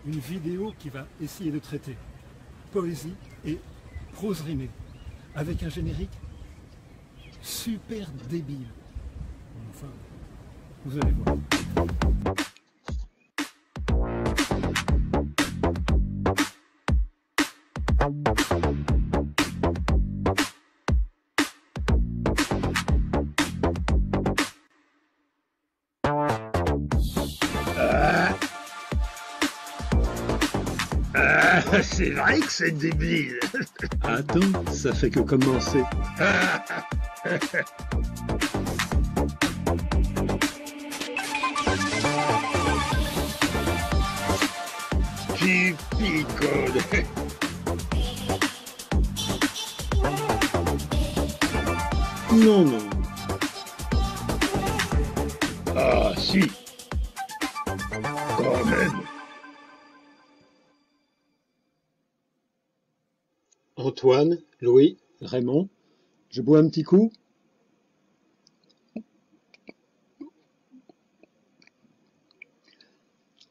une vidéo qui va essayer de traiter poésie et prose rimée, avec un générique super débile. Enfin, vous allez voir. C'est vrai que c'est débile. Attends, ça fait que commencer. Tu picoles. Non, non. Ah si. Quand même. Antoine, Louis, Raymond, je bois un petit coup?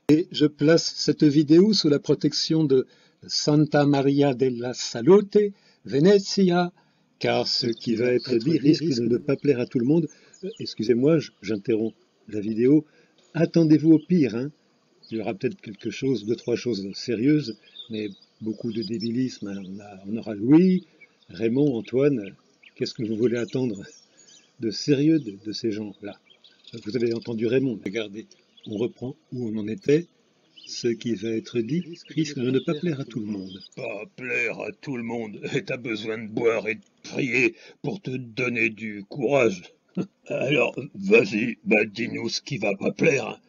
Et je place cette vidéo sous la protection de Santa Maria della Salute, Venezia, car ce qui va être dit risque de ne pas plaire à tout le monde. Excusez-moi, j'interromps la vidéo. Attendez-vous au pire, hein. Il y aura peut-être quelque chose, deux, trois choses sérieuses, mais beaucoup de débilisme. On aura Louis, Raymond, Antoine. Qu'est-ce que vous voulez attendre de sérieux de ces gens-là? Vous avez entendu Raymond, regardez, on reprend où on en était. Ce qui va être dit risque de ne pas plaire à tout le monde. Pas plaire à tout le monde. Et t'as besoin de boire et de prier pour te donner du courage. Alors, vas-y, dis-nous ce qui va pas plaire.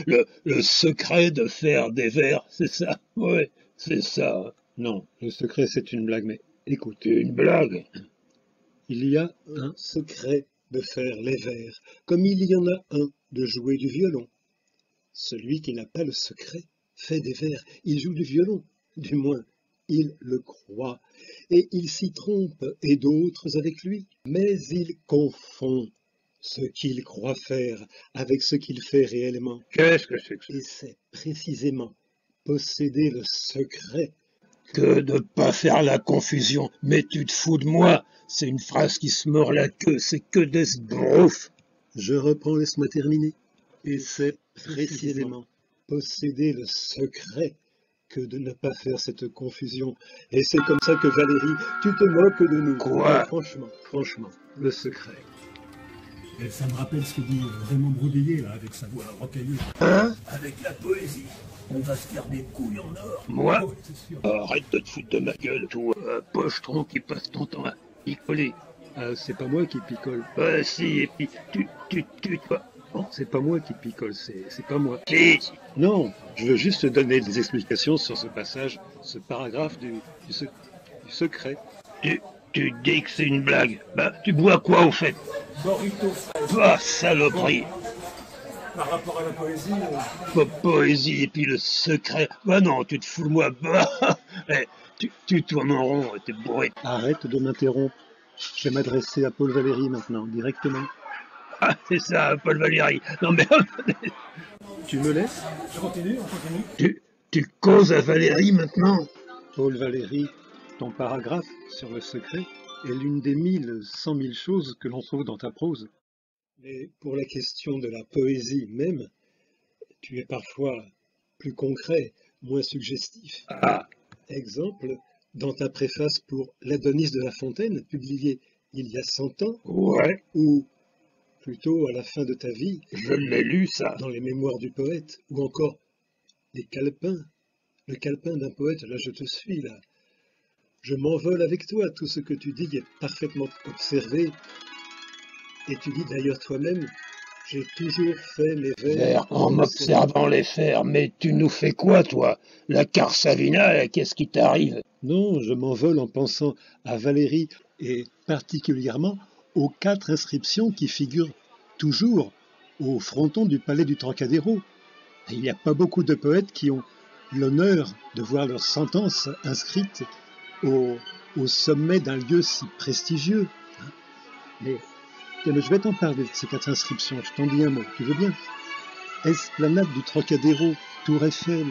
Le secret de faire des vers, c'est ça? Ouais, c'est ça. Non, le secret c'est une blague, mais écoute. Une blague? Il y a un secret de faire les vers, comme il y en a un de jouer du violon. Celui qui n'a pas le secret fait des vers, il joue du violon, du moins il le croit, et il s'y trompe, et d'autres avec lui, mais il confond ce qu'il croit faire avec ce qu'il fait réellement. Qu'est-ce que c'est que ça? Et c'est précisément posséder le secret. Que de pas faire la confusion. Mais tu te fous de moi. C'est une phrase qui se mord la queue. C'est que des sbroufs. Je reprends, laisse-moi terminer. Et c'est précisément posséder le secret que de ne pas faire cette confusion. Et c'est comme ça que Valérie, tu te moques de nous. Quoi? Franchement, le secret. Et ça me rappelle ce que dit Raymond Broudellier, là, avec sa voix rocailleuse. Hein? Avec la poésie, on va se faire des couilles en or. Moi? Oh, c'est sûr. Arrête de te foutre de ma gueule, toi, pochetron qui passe ton temps à picoler. C'est pas moi qui picole. Si, et puis toi. Oh, c'est pas moi qui picole, c'est pas moi. Si. Non, je veux juste te donner des explications sur ce passage, ce paragraphe du secret. Tu dis que c'est une blague. Tu bois quoi au fait? Morito fraise. Bah, saloperie. Par rapport à la poésie, Poésie et puis le secret. Bah non, tu te fous de moi. Bah, tu tournes en rond, t'es bourré. Arrête de m'interrompre. Je vais m'adresser à Paul Valéry maintenant, directement. Ah, c'est ça, Paul Valéry. Non mais, Tu me laisses? on continue. tu causes à Valéry maintenant? Paul Valéry, ton paragraphe sur le secret est l'une des 100 000 choses que l'on trouve dans ta prose. Mais pour la question de la poésie même, tu es parfois plus concret, moins suggestif. Ah, Exemple, dans ta préface pour l'Adonis de La Fontaine, publiée il y a 100 ans, ouais, ou plutôt à la fin de ta vie, je l'ai lu ça. dans les mémoires du poète, ou encore les calepins, le calepin d'un poète, là je te suis, là. Je m'envole avec toi, tout ce que tu dis est parfaitement observé, et tu dis d'ailleurs toi-même, j'ai toujours fait mes vers En m'observant les faire, mais tu nous fais quoi, toi? La Carsavina, qu'est-ce qui t'arrive? Non, je m'envole en pensant à Valérie, et particulièrement aux 4 inscriptions qui figurent toujours au fronton du palais du Trocadéro. Et il n'y a pas beaucoup de poètes qui ont l'honneur de voir leur sentence inscrite au sommet d'un lieu si prestigieux. Mais je vais t'en parler de ces 4 inscriptions, je t'en dis un mot, tu veux bien? Esplanade du Trocadéro, Tour Eiffel,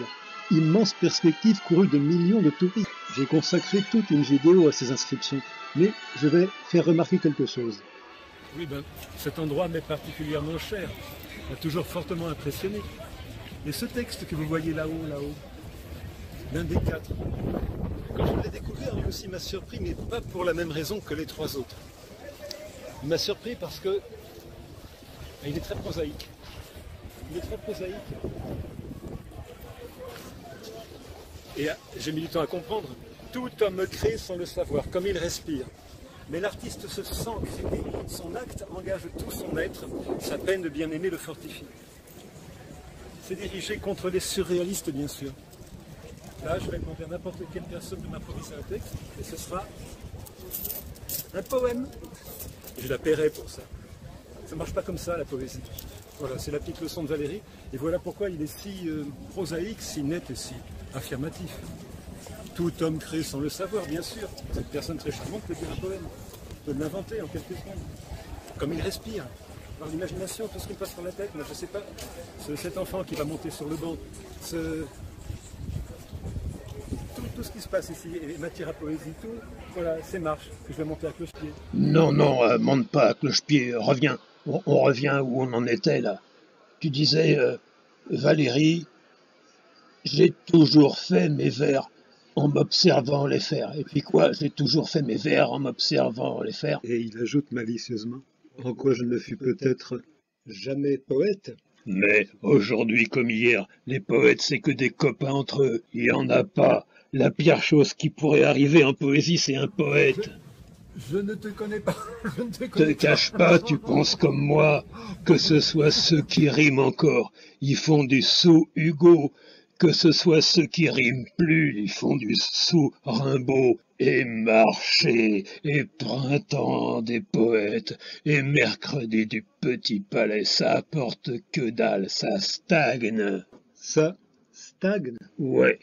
immense perspective courue de millions de touristes. J'ai consacré toute une vidéo à ces inscriptions, mais je vais faire remarquer quelque chose. Oui, cet endroit m'est particulièrement cher, m'a toujours fortement impressionné. Et ce texte que vous voyez là-haut, l'un des 4, quand je l'ai découvert, lui aussi m'a surpris, mais pas pour la même raison que les 3 autres. Il m'a surpris parce que il est très prosaïque. Il est très prosaïque. Et j'ai mis du temps à comprendre. Tout homme crée sans le savoir, comme il respire. Mais l'artiste se sent créer, son acte engage tout son être, sa peine de bien aimer le fortifie. C'est dirigé contre les surréalistes, bien sûr. Là, je vais demander à n'importe quelle personne de m'improviser un texte, et ce sera un poème. Je la paierai pour ça. Ça ne marche pas comme ça, la poésie. Voilà, c'est la petite leçon de Valérie, et voilà pourquoi il est si prosaïque, si net et si affirmatif. Tout homme crée sans le savoir, bien sûr. Cette personne très charmante peut dire un poème, peut l'inventer en quelques secondes. Comme il respire, par l'imagination, tout ce qui passe par la tête, moi je ne sais pas. Cet enfant qui va monter sur le banc, tout ce qui se passe ici, et matière à poésie, tout, voilà, c'est marche, que je vais monter à cloche-pied. Non, monte pas à cloche-pied, reviens. On revient où on en était là. Tu disais, Valérie, j'ai toujours fait mes vers en m'observant les faire. Et puis quoi, j'ai toujours fait mes vers en m'observant les faire. Et il ajoute malicieusement, en quoi je ne fus peut-être jamais poète. Mais aujourd'hui comme hier, les poètes c'est que des copains entre eux. Il n'y en a pas. La pire chose qui pourrait arriver en poésie, c'est un poète. Je ne te connais pas. Je ne Te cache pas, tu penses comme moi, que ce soit ceux qui riment encore, ils font du sous Hugo, que ce soit ceux qui riment plus, ils font du sous Rimbaud, et marché, et printemps des poètes, et mercredi du petit palais, ça apporte que dalle, ça stagne. Ça stagne? Ouais.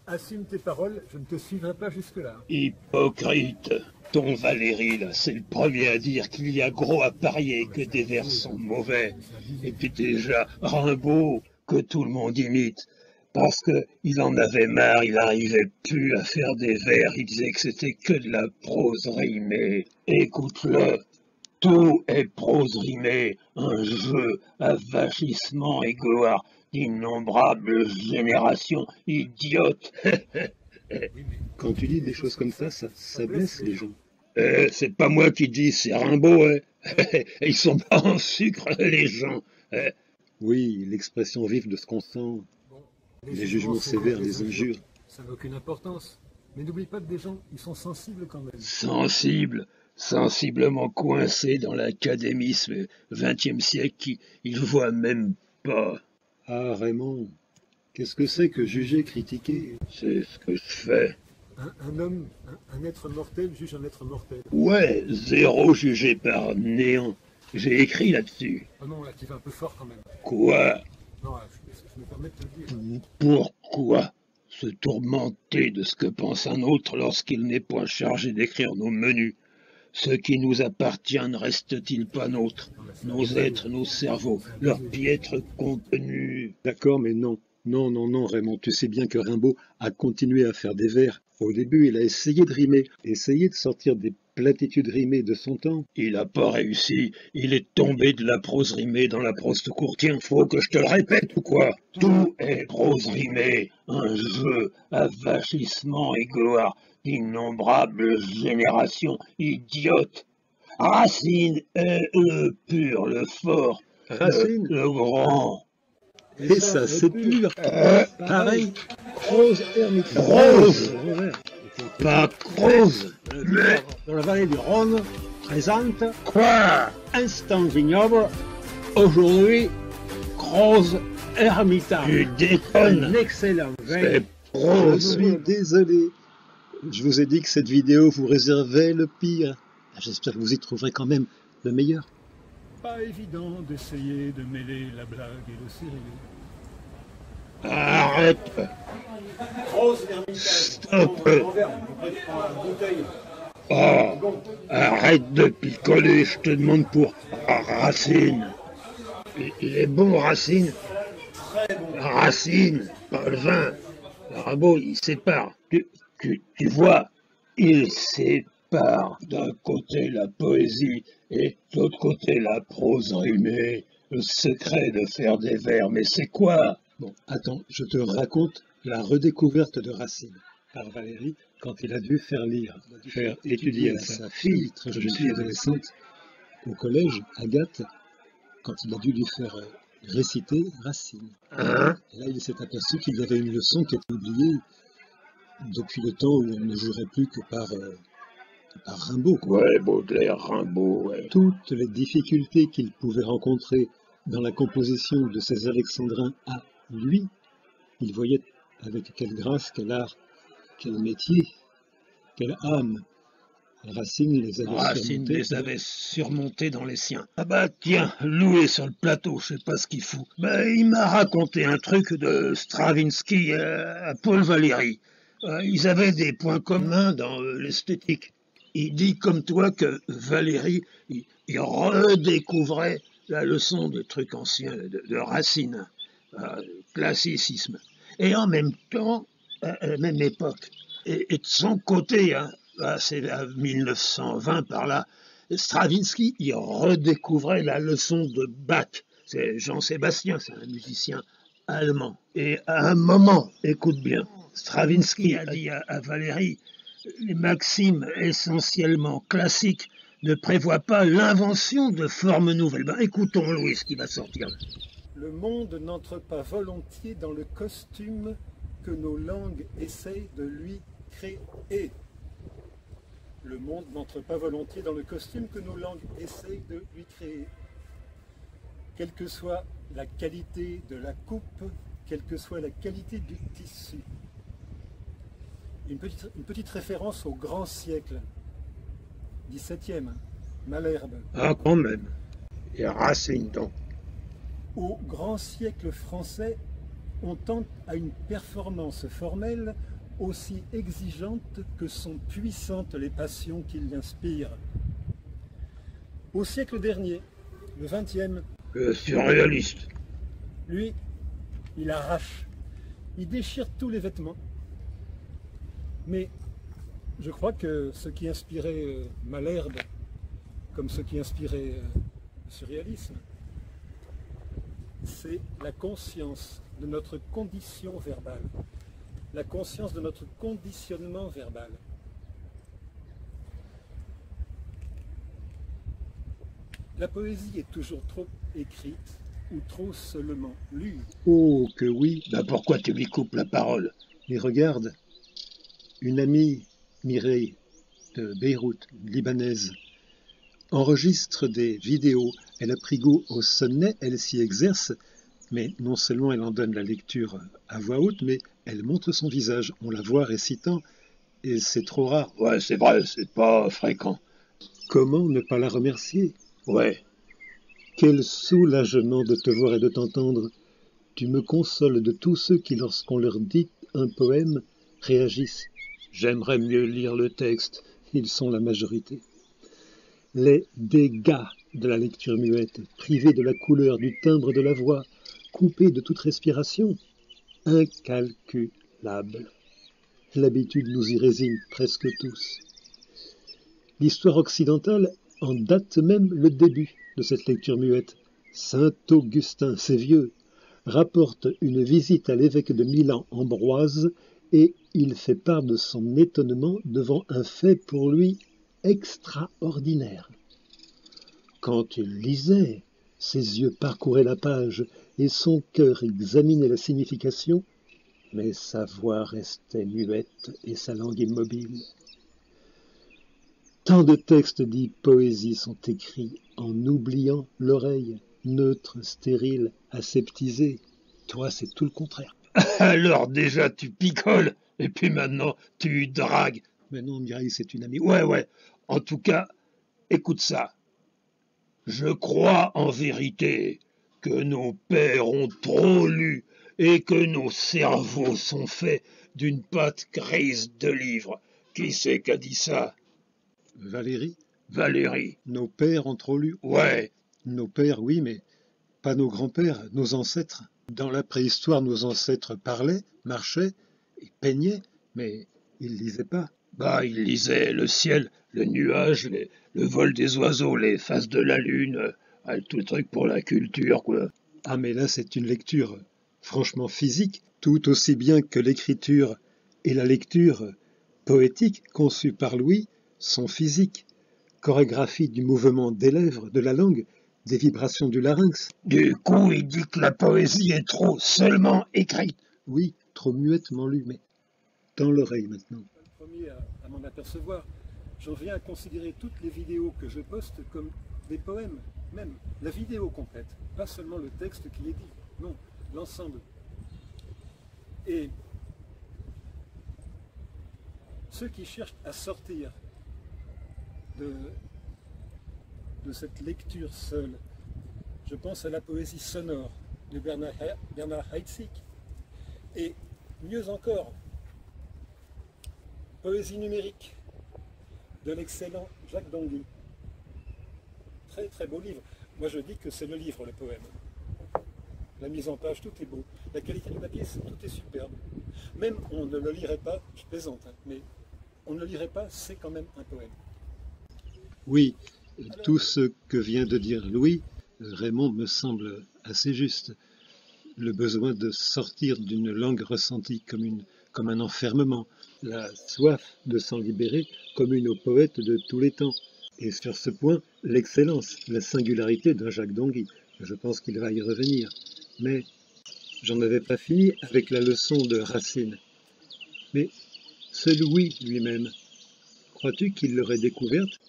Assume tes paroles, je ne te suivrai pas jusque-là. Hypocrite. Ton Valérie, là, c'est le premier à dire qu'il y a gros à parier que des vers sont mauvais. Et puis déjà, Rimbaud, que tout le monde imite, parce que il en avait marre, il n'arrivait plus à faire des vers, il disait que c'était que de la prose rimée. Écoute-le, tout est prose rimée, un jeu à vachissement et gloire d'innombrables générations idiotes. Quand tu dis des choses comme ça blesse les gens. C'est pas moi qui dis, c'est Rimbaud. Ils sont pas en sucre, les gens. Oui, l'expression vive de ce qu'on sent, les jugements sévères, les injures. Ça n'a aucune importance. Mais n'oublie pas que des gens, ils sont sensibles quand même. Sensibles, sensiblement coincés dans l'académisme XXe siècle qui ils voient même pas. Ah, Raymond, qu'est-ce que c'est que juger, critiquer? C'est ce que je fais. Un homme, un être mortel juge un être mortel. Ouais, zéro jugé par néant. J'ai écrit là-dessus. Oh non, là tu vas un peu fort quand même. Quoi? Non, je me permets de te le dire. Pourquoi se tourmenter de ce que pense un autre lorsqu'il n'est point chargé d'écrire nos menus? Ce qui nous appartient ne reste-t-il pas nôtre? Nos êtres, nos cerveaux, leur piètre contenu. D'accord, mais non. Non, Raymond, tu sais bien que Rimbaud a continué à faire des vers. Au début, il a essayé de rimer, essayé de sortir des platitudes rimées de son temps. Il n'a pas réussi, il est tombé de la prose rimée dans la prose tout court. Tiens, faut que je te le répète ou quoi? Tout est prose rimée, un jeu à vachissement et gloire d'innombrables générations idiotes. Racine est le pur, le fort, Racine, le grand. et ça, c'est pur. Pareil, Prose Hermitage. Prose, pas prose, mais Dans la vallée du Rhône, présente quoi? Instant vignoble, aujourd'hui, Prose Hermitage. Tu déconnes, Un excellent vin. c'est Je prose. suis désolé. Je vous ai dit que cette vidéo vous réservait le pire. J'espère que vous y trouverez quand même le meilleur. Pas évident d'essayer de mêler la blague et le sérieux. Arrête, stop. Oh, arrête de picoler, je te demande pour Racine. Il est bon, Racine. Racine, pas le vin. Rimbaud, il sépare. Tu vois, il sépare d'un côté la poésie et de l'autre côté la prose rimée. Le secret de faire des vers, mais c'est quoi? Bon, attends, je te raconte la redécouverte de Racine par Valérie quand il a dû faire étudier à sa fille, très jeune fille adolescente, au collège, Agathe, quand il a dû lui faire réciter Racine. Hein? Et là, il s'est aperçu qu'il y avait une leçon qui était oubliée depuis le temps où on ne jurait plus que par Rimbaud, quoi. Ouais, Baudelaire, Rimbaud, ouais. Toutes les difficultés qu'il pouvait rencontrer dans la composition de ces alexandrins à lui, il voyait avec quelle grâce, quel art, quel métier, quelle âme. Racine les avait surmontés dans les siens. Ah bah tiens, Loué sur le plateau, je sais pas ce qu'il fout. Bah il m'a raconté un truc de Stravinsky à Paul Valéry. Ils avaient des points communs dans l'esthétique. Il dit comme toi que Valéry, il redécouvrait la leçon de trucs anciens, de Racine, classicisme. Et en même temps, à la même époque, et de son côté, hein, c'est à 1920 par là, Stravinsky, il redécouvrait la leçon de Bach. C'est Jean-Sébastien, c'est un musicien allemand. Et à un moment, écoute bien, Stravinsky a dit à Valéry, les maximes essentiellement classiques ne prévoient pas l'invention de formes nouvelles. Ben, écoutons Louis, ce qui va sortir. Le monde n'entre pas volontiers dans le costume que nos langues essayent de lui créer. Le monde n'entre pas volontiers dans le costume que nos langues essayent de lui créer. Quelle que soit la qualité de la coupe, quelle que soit la qualité du tissu. Une petite référence au grand siècle, 17e, Malherbe. Ah, quand même. Et Racine, donc. Au grand siècle français, on tente à une performance formelle aussi exigeante que sont puissantes les passions qui l'inspirent. Au siècle dernier, le 20e, Surréaliste. lui, il arrache, il déchire tous les vêtements. Mais je crois que ce qui inspirait Malherbe, comme ce qui inspirait le surréalisme, c'est la conscience de notre condition verbale, la conscience de notre conditionnement verbal. La poésie est toujours trop écrite ou trop seulement lue. Oh, que oui. Ben pourquoi tu lui coupes la parole? Mais regarde, une amie, Mireille, de Beyrouth, libanaise, enregistre des vidéos. Elle a pris goût au sonnet, elle s'y exerce, mais non seulement elle en donne la lecture à voix haute, mais elle montre son visage. On la voit récitant, et c'est trop rare. Ouais, c'est vrai, c'est pas fréquent. Comment ne pas la remercier? Ouais. Quel soulagement de te voir et de t'entendre. Tu me consoles de tous ceux qui, lorsqu'on leur dit un poème, réagissent. J'aimerais mieux lire le texte, ils sont la majorité. Les dégâts de la lecture muette, privés de la couleur, du timbre de la voix, coupés de toute respiration, incalculables. L'habitude nous y résigne presque tous. L'histoire occidentale en date même le début de cette lecture muette. Saint Augustin, c'est vieux, rapporte une visite à l'évêque de Milan, Ambroise, et il fait part de son étonnement devant un fait pour lui extraordinaire. Quand il lisait, ses yeux parcouraient la page et son cœur examinait la signification, mais sa voix restait muette et sa langue immobile. Tant de textes dits poésie sont écrits en oubliant l'oreille, neutre, stérile, aseptisée. Toi, c'est tout le contraire. Alors déjà tu picoles, et puis maintenant tu dragues. Mais non, Mireille, c'est une amie. Ouais. En tout cas, écoute ça. Je crois en vérité que nos pères ont trop lu et que nos cerveaux sont faits d'une pâte grise de livres. Qui c'est qui a dit ça? Valérie, Valérie. nos pères ont trop lu. Ouais. Nos pères, oui, mais pas nos grands-pères, nos ancêtres. Dans la préhistoire, nos ancêtres parlaient, marchaient, il peignait, mais il lisait pas. Bah, il lisait le ciel, le nuage, le vol des oiseaux, les faces de la lune, tout le truc pour la culture, quoi. Ah, mais là, c'est une lecture franchement physique, tout aussi bien que l'écriture et la lecture poétique conçue par Louis sont physiques. Chorégraphie du mouvement des lèvres, de la langue, des vibrations du larynx. Du coup, il dit que la poésie est trop seulement écrite. Oui, trop muettement lu, mais dans l'oreille maintenant. Le premier à m'en apercevoir, j'en viens à considérer toutes les vidéos que je poste comme des poèmes, même la vidéo complète, pas seulement le texte qui est dit, non, l'ensemble. Et ceux qui cherchent à sortir de cette lecture seule, je pense à la poésie sonore de Bernard Heidsieck, et mieux encore, poésie numérique de l'excellent Jacques Danguy. Très très beau livre. Moi je dis que c'est le livre, le poème. La mise en page, tout est beau. La qualité du papier, tout est superbe. Même on ne le lirait pas, je plaisante, hein, mais on ne le lirait pas, c'est quand même un poème. Oui, tout ce que vient de dire Louis, Raymond me semble assez juste. Le besoin de sortir d'une langue ressentie comme un enfermement, la soif de s'en libérer commune aux poètes de tous les temps. Et sur ce point, l'excellence, la singularité d'un Jacques Danguy. Je pense qu'il va y revenir. Mais j'en avais pas fini avec la leçon de Racine. Mais ce Louis lui-même, crois-tu qu'il l'aurait découverte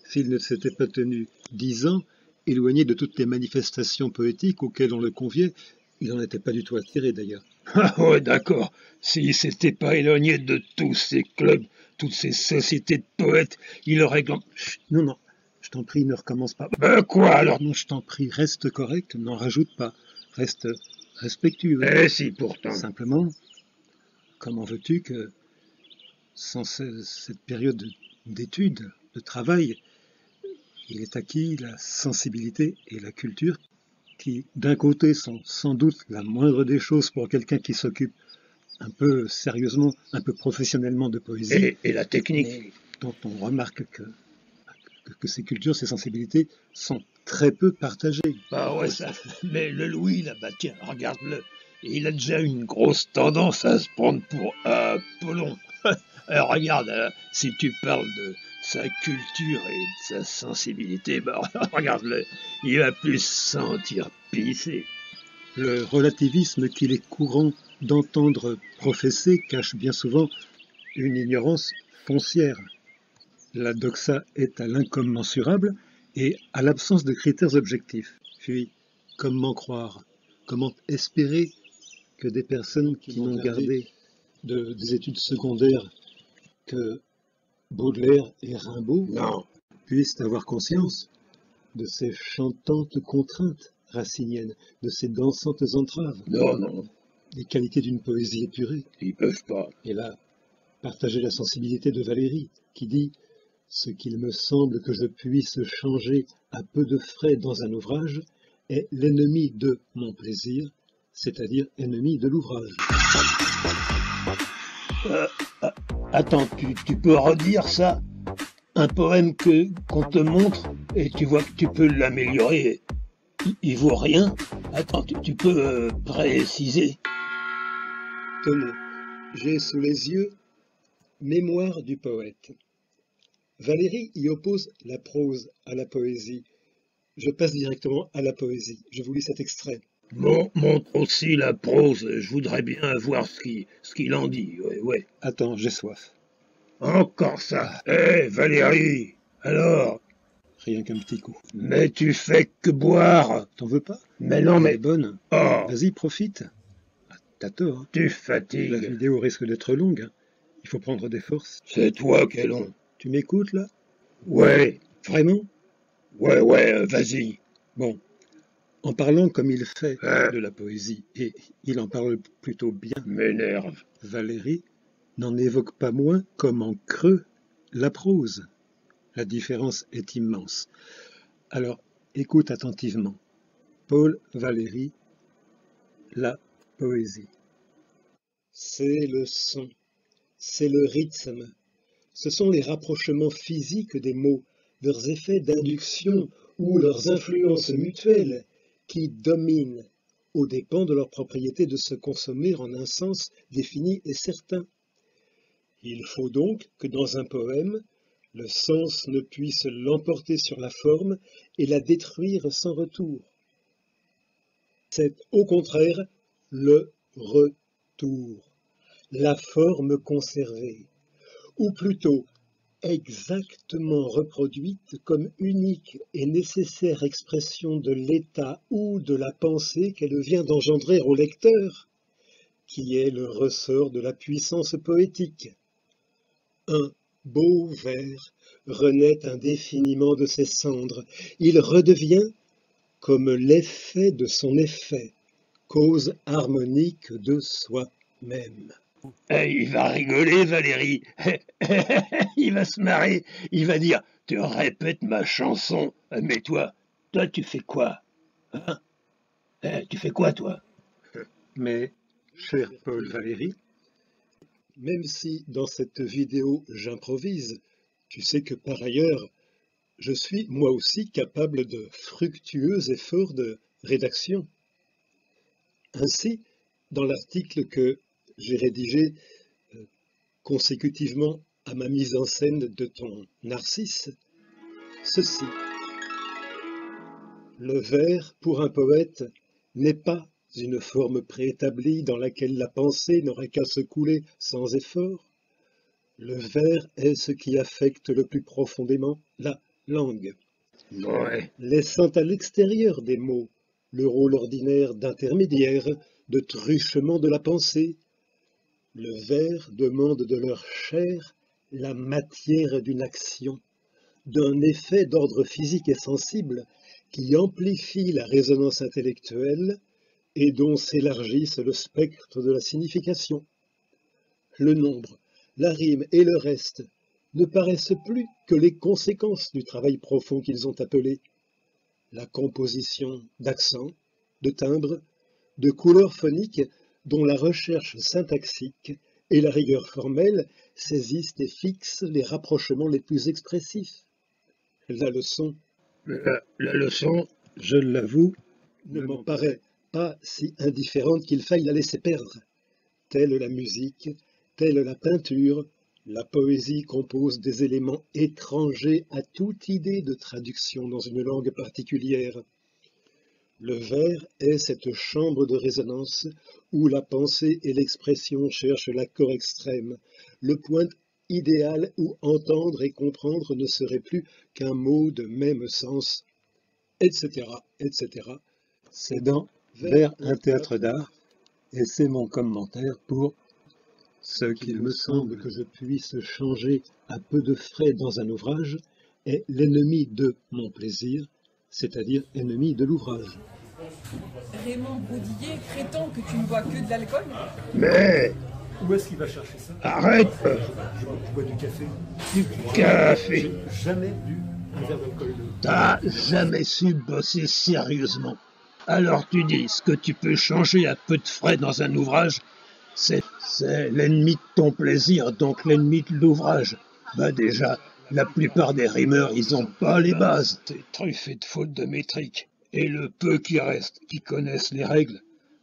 s'il ne s'était pas tenu 10 ans éloigné de toutes les manifestations poétiques auxquelles on le conviait? Il n'en était pas du tout attiré d'ailleurs. Ah ouais, d'accord. S'il s'était pas éloigné de tous ces clubs, toutes ces sociétés de poètes, il aurait... Chut, non, non, je t'en prie, ne recommence pas. Ben quoi alors? Non, je t'en prie, reste correct, n'en rajoute pas. Reste respectueux. Eh si, pourtant. Simplement, comment veux-tu que, sans cette période d'études, de travail, il est acquis la sensibilité et la culture qui, d'un côté, sont sans doute la moindre des choses pour quelqu'un qui s'occupe un peu sérieusement, un peu professionnellement de poésie, Et la technique. mais dont on remarque que ces cultures, ces sensibilités sont très peu partagées. Bah ouais, ça. Mais le Louis, là, bah tiens, regarde-le. Il a déjà une grosse tendance à se prendre pour Apollon. Alors regarde, si tu parles de sa culture et de sa sensibilité, bah regarde-le, il va plus se sentir pisser. Le relativisme qu'il est courant d'entendre professer cache bien souvent une ignorance foncière. La doxa est à l'incommensurable et à l'absence de critères objectifs. Puis, comment croire, comment espérer que des personnes qui n'ont gardé des études secondaires que Baudelaire et Rimbaud puissent avoir conscience de ces chantantes contraintes raciniennes, de ces dansantes entraves, Non, des qualités d'une poésie épurée. ils peuvent pas. Et là, partager la sensibilité de Valérie, qui dit « Ce qu'il me semble que je puisse changer à peu de frais dans un ouvrage est l'ennemi de mon plaisir, c'est-à-dire ennemi de l'ouvrage. » Attends, tu peux redire ça? Un poème qu'on te montre et tu vois que tu peux l'améliorer. Il vaut rien? Attends, tu peux préciser? Tenez, j'ai sous les yeux Mémoire du poète. Valérie y oppose la prose à la poésie. Je passe directement à la poésie. Je vous lis cet extrait. Bon, montre aussi la prose, je voudrais bien voir ce qu'il en dit, ouais. Attends, j'ai soif. Encore ça. Hé, Valérie, alors? Rien qu'un petit coup. Mais tu fais que boire. T'en veux pas? Mais non, Elle mais... est bonne. Oh, Vas-y, profite. Ah, t'as tort. Hein. tu La fatigues. vidéo risque d'être longue. Hein. Il faut prendre des forces. C'est toi qui es long. Tu m'écoutes, là? Ouais, Vraiment? ouais, vas-y. Bon. En parlant comme il fait de la poésie, et il en parle plutôt bien, M'énerve. Valérie n'en évoque pas moins comme en creux la prose. La différence est immense. Alors, écoute attentivement. Paul Valéry, la poésie. C'est le son, c'est le rythme, ce sont les rapprochements physiques des mots, leurs effets d'induction ou leurs influences mutuelles qui dominent aux dépens de leur propriété de se consommer en un sens défini et certain. Il faut donc que dans un poème, le sens ne puisse l'emporter sur la forme et la détruire sans retour. C'est au contraire le retour, la forme conservée, ou plutôt exactement reproduite comme unique et nécessaire expression de l'état ou de la pensée qu'elle vient d'engendrer au lecteur, qui est le ressort de la puissance poétique. Un beau vers renaît indéfiniment de ses cendres, il redevient, comme l'effet de son effet, cause harmonique de soi-même. Il va rigoler, Valérie. Il va se marrer. Il va dire, tu répètes ma chanson. Mais toi, tu fais quoi? Hein? Tu fais quoi, toi? Mais, cher Paul Valéry, même si dans cette vidéo j'improvise, tu sais que par ailleurs, je suis moi aussi capable de fructueux efforts de rédaction. Ainsi, dans l'article que j'ai rédigé consécutivement à ma mise en scène de ton Narcisse, ceci. Le vers, pour un poète, n'est pas une forme préétablie dans laquelle la pensée n'aurait qu'à se couler sans effort. Le vers est ce qui affecte le plus profondément la langue, laissant à l'extérieur des mots le rôle ordinaire d'intermédiaire, de truchement de la pensée. Le vers demande de leur chair la matière d'une action, d'un effet d'ordre physique et sensible qui amplifie la résonance intellectuelle et dont s'élargisse le spectre de la signification. Le nombre, la rime et le reste ne paraissent plus que les conséquences du travail profond qu'ils ont appelé la composition d'accents, de timbres, de couleurs phoniques dont la recherche syntaxique et la rigueur formelle saisissent et fixent les rapprochements les plus expressifs. La leçon, je l'avoue, ne m'en paraît pas si indifférente qu'il faille la laisser perdre. Telle la musique, telle la peinture, la poésie compose des éléments étrangers à toute idée de traduction dans une langue particulière. Le vers est cette chambre de résonance où la pensée et l'expression cherchent l'accord extrême, le point idéal où entendre et comprendre ne serait plus qu'un mot de même sens, etc., etc. C'est dans Vers un théâtre d'art, et c'est mon commentaire pour ce qu'il me semble que je puisse changer à peu de frais dans un ouvrage est l'ennemi de mon plaisir, c'est-à-dire ennemi de l'ouvrage. Raymond Brodillet prétend que tu ne bois que de l'alcool. Mais Où est-ce qu'il va chercher ça? arrête. Je bois du café. Du café. J'ai jamais bu un verre d'alcool. T'as jamais su bosser sérieusement. Alors tu dis, ce que tu peux changer à peu de frais dans un ouvrage, c'est l'ennemi de ton plaisir, donc l'ennemi de l'ouvrage. Bah déjà, la plupart des rimeurs, ils ont pas les bases. C'est truffé de fautes de métrique. Et le peu qui reste, qui connaissent les règles,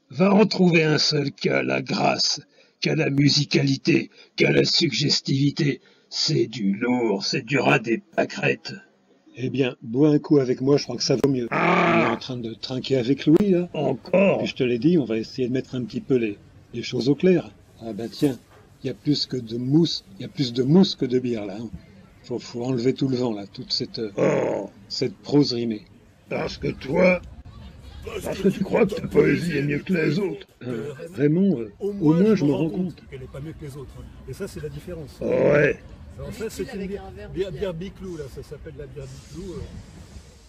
va en trouver un seul qui a la grâce, qui a la musicalité, qui a la suggestivité. C'est du lourd, c'est du rat des pâquerettes. Eh bien, bois un coup avec moi, je crois que ça vaut mieux. On est en train de trinquer avec Louis, là. Encore? Et je te l'ai dit, on va essayer de mettre un petit peu les choses au clair. Ah ben tiens, il y a plus que de mousse, il y a plus de mousse que de bière, là. Hein. Faut enlever tout le vent, là, toute cette prose rimée. Parce que tu crois que ta poésie est mieux que les autres. Raymond, au moins je me rends compte. qu'elle n'est pas mieux que les autres. Et ça, c'est la différence. Ouais. Alors ça, c'est une bière Biclou, là. Ça s'appelle la bière Biclou.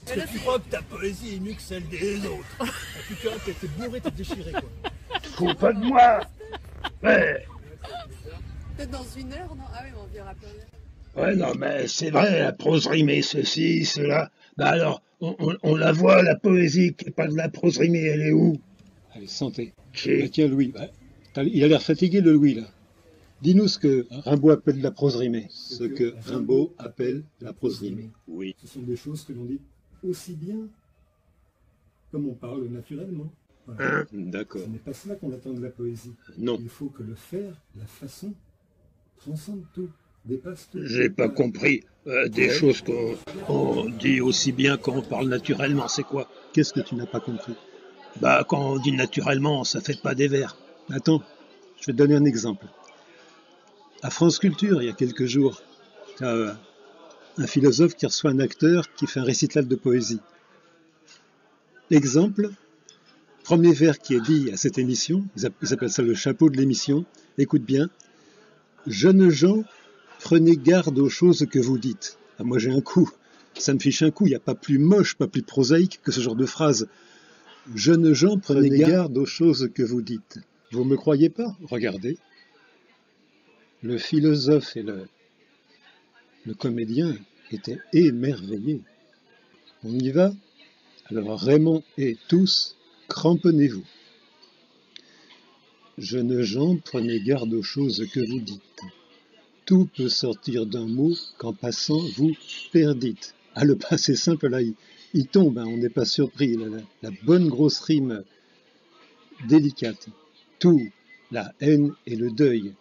Est-ce que tu crois que ta poésie est mieux que celle des autres? En tout cas, t'es bourré, t'es déchiré, quoi. Fous pas de moi. Ouais. Peut-être dans une heure, non? Ah oui, mais on verra plus rien. Ouais, non, mais c'est vrai, la prose rimée, ceci, cela. Bah alors, on la voit, la poésie, qui n'est pas de la prose rimée, elle est où? Allez, santé. Qui? Ah, tiens, Louis, bah, Il a l'air fatigué, le Louis, là. Dis-nous ce que Rimbaud appelle la prose rimée. Ce que Rimbaud appelle la prose rimée. Oui. Ce sont des choses que l'on dit aussi bien comme on parle naturellement. Voilà. Hein? D'accord. Ce n'est pas cela qu'on attend de la poésie. Non. Il faut que le faire, la façon, transcende tout, dépasse tout. J'ai pas compris. Des choses qu'on dit aussi bien quand on parle naturellement, c'est quoi? Qu'est-ce que tu n'as pas compris? Bah, quand on dit naturellement, ça fait pas des vers. Attends, je vais te donner un exemple. À France Culture, il y a quelques jours, tu as un philosophe qui reçoit un acteur qui fait un récital de poésie. Exemple, premier vers qui est dit à cette émission, ils appellent ça le chapeau de l'émission, écoute bien. Jeunes gens, prenez garde aux choses que vous dites. Ah, moi j'ai un coup, ça me fiche un coup, il n'y a pas plus moche, pas plus prosaïque que ce genre de phrase. Jeunes gens, prenez garde aux choses que vous dites. Vous me croyez pas? Regardez. Le philosophe et le comédien étaient émerveillés. On y va? Alors Raymond et tous, cramponnez-vous. Jeunes gens, prenez garde aux choses que vous dites. Tout peut sortir d'un mot qu'en passant vous perdite. Ah, le passé simple, là, il tombe, hein, on n'est pas surpris. La bonne grosse rime délicate. Tout, la haine et le deuil.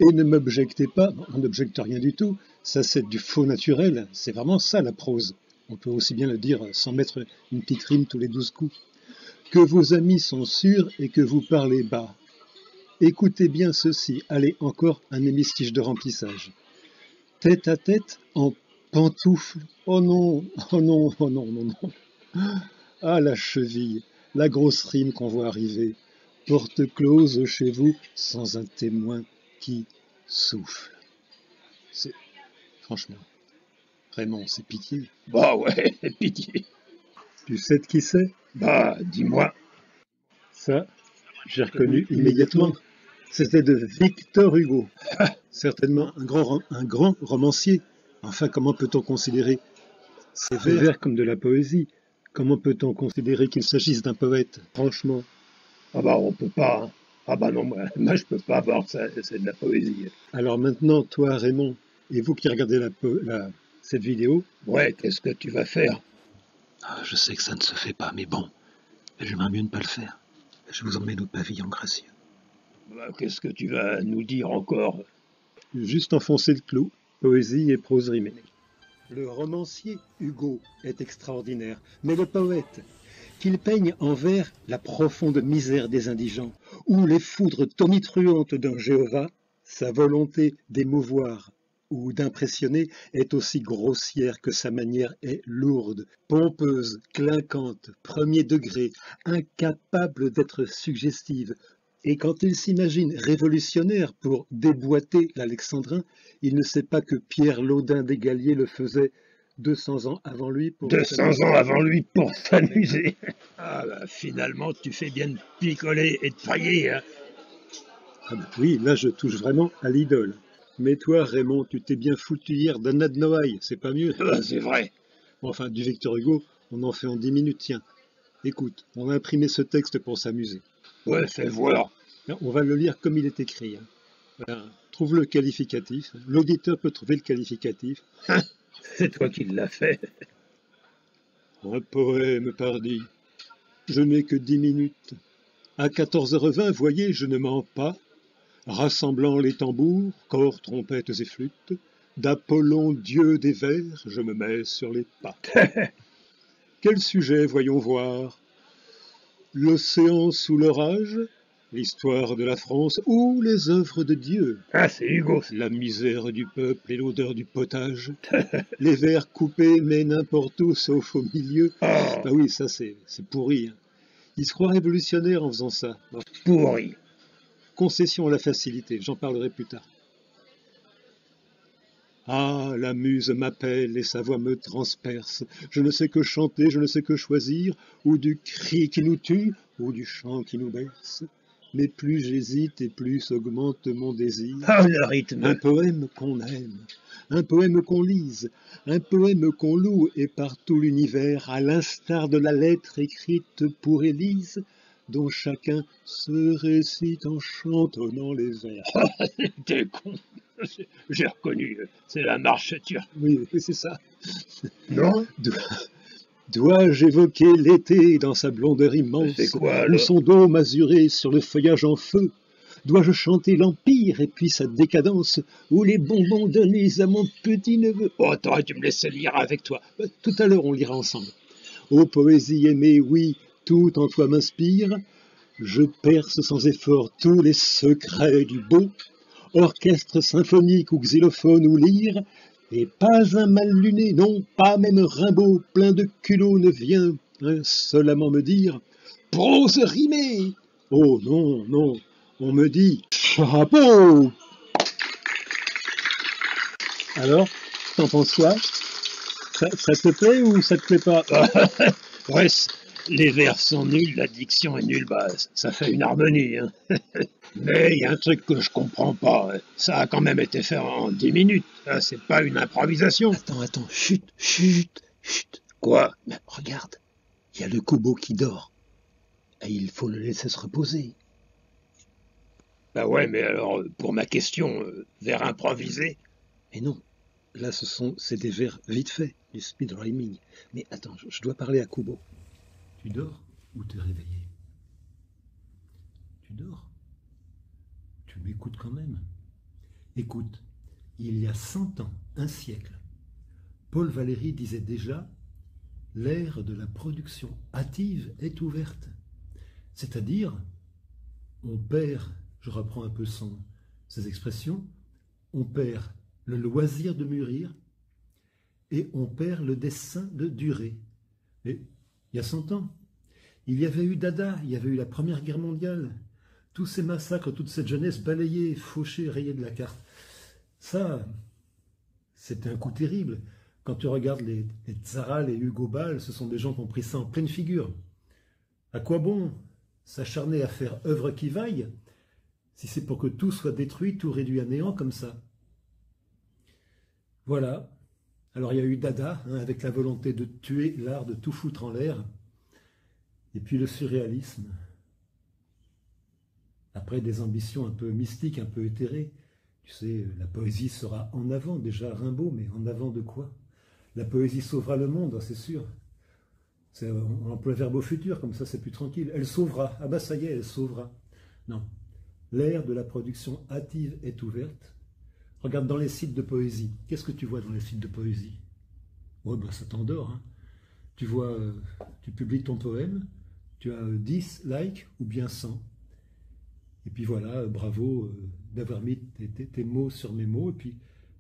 Et ne m'objectez pas, on n'objecte rien du tout, ça c'est du faux naturel, c'est vraiment ça la prose. On peut aussi bien le dire sans mettre une petite rime tous les 12 coups. Que vos amis sont sûrs et que vous parlez bas. Écoutez bien ceci, allez, encore un hémistiche de remplissage. Tête à tête, en pantoufle. Oh non, oh non, oh non, non, non. Ah, la cheville, la grosse rime qu'on voit arriver. Porte close chez vous, sans un témoin qui souffle. C'est, franchement, Raymond, c'est pitié. Bah ouais, pitié. Tu sais de qui c'est? Bah, dis-moi. Ça, j'ai reconnu immédiatement. C'était de Victor Hugo. Certainement un grand romancier. Enfin, comment peut-on considérer ces vers comme de la poésie? Comment peut-on considérer qu'il s'agisse d'un poète? Franchement. Ah bah, on peut pas. Hein. Ah bah non, moi je peux pas voir ça, c'est de la poésie. Alors maintenant, toi, Raymond, et vous qui regardez cette vidéo... Ouais, qu'est-ce que tu vas faire? Ah, je sais que ça ne se fait pas, mais bon, j'aimerais mieux ne pas le faire. Je vous emmène au pavillon gracieux. Bah, qu'est-ce que tu vas nous dire encore? Juste enfoncer le clou, poésie et prose rimée. Le romancier Hugo est extraordinaire, mais le poète, qu'il peigne en vers la profonde misère des indigents, ou les foudres tonitruantes d'un Jéhovah, sa volonté d'émouvoir ou d'impressionner est aussi grossière que sa manière est lourde, pompeuse, clinquante, premier degré, incapable d'être suggestive. Et quand il s'imagine révolutionnaire pour déboîter l'Alexandrin, il ne sait pas que Pierre Laudin des Galliers le faisait 200 ans avant lui pour... 200 ans avant lui pour s'amuser. Ah bah finalement tu fais bien de picoler et de faillir. Hein. Ah bah oui, là je touche vraiment à l'idole. Mais toi Raymond, tu t'es bien foutu hier d'Anna de Noailles, c'est pas mieux? Ah, c'est vrai. Enfin, du Victor Hugo, on en fait en 10 minutes, tiens. Écoute, on va imprimer ce texte pour s'amuser. Ouais, fais voir. On va le lire comme il est écrit. Hein. Voilà. Trouve le qualificatif. L'auditeur peut trouver le qualificatif. C'est toi qui l'as fait. Un poème, pardi. Je n'ai que 10 minutes. À 14h20, voyez, je ne mens pas. Rassemblant les tambours, corps, trompettes et flûtes, d'Apollon, dieu des vers, je me mets sur les pas. Quel sujet, voyons voir? L'océan sous l'orage, l'histoire de la France ou les œuvres de Dieu? Ah, c'est Hugo. La misère du peuple et l'odeur du potage. Les vers coupés, mais n'importe où, sauf au milieu. Ah, Ah oui, ça c'est pourri. Hein. Il se croit révolutionnaire en faisant ça. Bon. pourri. Concession à la facilité, j'en parlerai plus tard. Ah, la muse m'appelle et sa voix me transperce. Je ne sais que chanter, je ne sais que choisir, ou du cri qui nous tue, ou du chant qui nous berce. Mais plus j'hésite et plus augmente mon désir. Ah, le rythme. Un poème qu'on aime, un poème qu'on lise, un poème qu'on loue et par tout l'univers, à l'instar de la lettre écrite pour Élise, dont chacun se récite en chantonnant les vers. T'es con. J'ai reconnu, c'est la marche turque. Oui, c'est ça. Non? Dois-je évoquer l'été dans sa blondeur immense, C'est quoi, où alors? son dôme azuré sur le feuillage en feu? Dois-je chanter l'Empire et puis sa décadence, ou les bonbons donnés à mon petit-neveu? Oh, t'aurais dû me laisser lire avec toi. Tout à l'heure, on lira ensemble. Ô poésie aimée, oui, tout en toi m'inspire. Je perce sans effort tous les secrets du beau. Orchestre symphonique ou xylophone ou lyre, et pas un mal luné, non, pas même Rimbaud, plein de culot ne vient insolemment me dire « Prose rimée !» Oh non, non, on me dit « Chapeau !» Alors, t'en penses quoi? Ça te plaît ou ça te plaît pas? Ouais, les vers sont nuls, la diction est nulle, bah, ça fait une harmonie. Hein. Mais il y a un truc que je comprends pas. Ça a quand même été fait en 10 minutes. C'est pas une improvisation. Attends, chut. Quoi? Mais regarde, il y a le Kubo qui dort. Et il faut le laisser se reposer. Bah ouais, mais alors, pour ma question, vers improvisé? Mais non, là c'est des vers vite faits, du speed rhyming. Mais attends, je dois parler à Kubo. Tu dors ou t'es réveillé? Tu dors? Tu m'écoutes quand même? Écoute, il y a 100 ans, un siècle, Paul Valéry disait déjà « L'ère de la production hâtive est ouverte ». C'est-à-dire, on perd, je reprends un peu ses expressions, on perd le loisir de mûrir et on perd le dessein de durer. Et il y a 100 ans, il y avait eu Dada, il y avait eu la Première Guerre mondiale, tous ces massacres, toute cette jeunesse balayée, fauchée, rayée de la carte. Ça, c'était un coup terrible. Quand tu regardes les Tzara, les Hugo Ball, ce sont des gens qui ont pris ça en pleine figure. À quoi bon s'acharner à faire œuvre qui vaille si c'est pour que tout soit détruit, tout réduit à néant comme ça? Voilà. Alors il y a eu Dada, avec la volonté de tuer l'art de tout foutre en l'air. Et puis le surréalisme. Après des ambitions un peu mystiques, un peu éthérées. Tu sais, la poésie sera en avant, déjà Rimbaud, mais en avant de quoi? La poésie sauvera le monde, c'est sûr. On emploie le verbe au futur, comme ça c'est plus tranquille. Elle sauvera. Ah bah ça y est, elle sauvera. Non. L'ère de la production hâtive est ouverte. Regarde dans les sites de poésie. Qu'est-ce que tu vois dans les sites de poésie? Ouais, bah ça t'endort. Hein. Tu vois, tu publies ton poème, tu as 10 likes ou bien 100. Et puis voilà, bravo d'avoir mis tes mots sur mes mots. Et puis,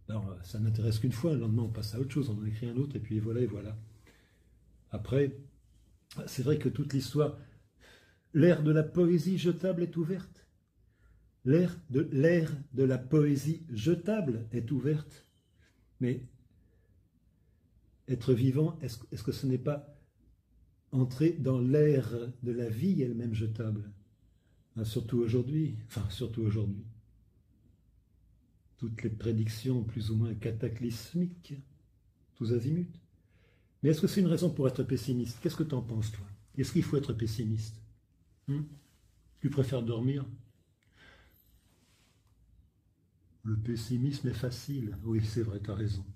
alors, ça n'intéresse qu'une fois. Le lendemain, on passe à autre chose. On en écrit un autre. Et puis voilà, et voilà. Après, c'est vrai que toute l'histoire, l'ère de la poésie jetable est ouverte. L'ère de la poésie jetable est ouverte. Mais être vivant, est-ce que ce n'est pas entrer dans l'ère de la vie elle-même jetable? Surtout aujourd'hui, toutes les prédictions plus ou moins cataclysmiques, tous azimuts. Mais est-ce que c'est une raison pour être pessimiste? Qu'est-ce que tu en penses, toi? Est-ce qu'il faut être pessimiste? Tu préfères dormir? Le pessimisme est facile. Oui, c'est vrai, tu as raison.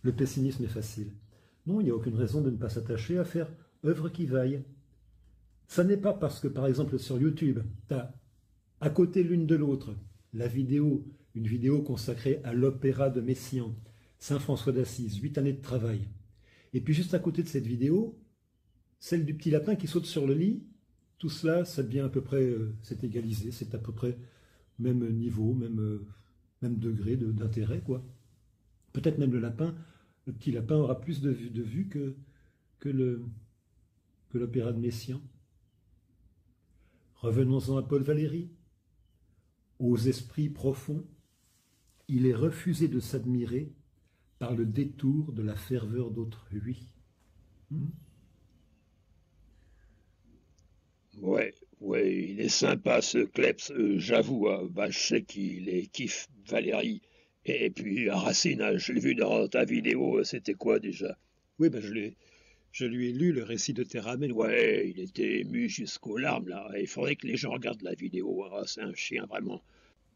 Le pessimisme est facile. Non, il n'y a aucune raison de ne pas s'attacher à faire œuvre qui vaille. Ça n'est pas parce que, par exemple, sur YouTube, tu as à côté l'une de l'autre une vidéo consacrée à l'opéra de Messiaen, Saint François d'Assise, 8 années de travail. Et puis juste à côté de cette vidéo, celle du petit lapin qui saute sur le lit, tout cela, ça devient à peu près, c'est égalisé, c'est à peu près même niveau, même degré d'intérêt, quoi. Peut-être même le petit lapin aura plus de vues que l'opéra de Messiaen. Revenons-en à Paul Valéry. Aux esprits profonds, il est refusé de s'admirer par le détour de la ferveur d'autrui. Ouais, il est sympa ce Kleps, j'avoue, bah, je sais qu'il est kiff Valéry. Et puis Racine, je l'ai vu dans ta vidéo, c'était quoi déjà? Oui, bah, je Je lui ai lu le récit de Théramène. Ouais, il était ému jusqu'aux larmes, là. Il faudrait que les gens regardent la vidéo. Ah, c'est un chien, vraiment.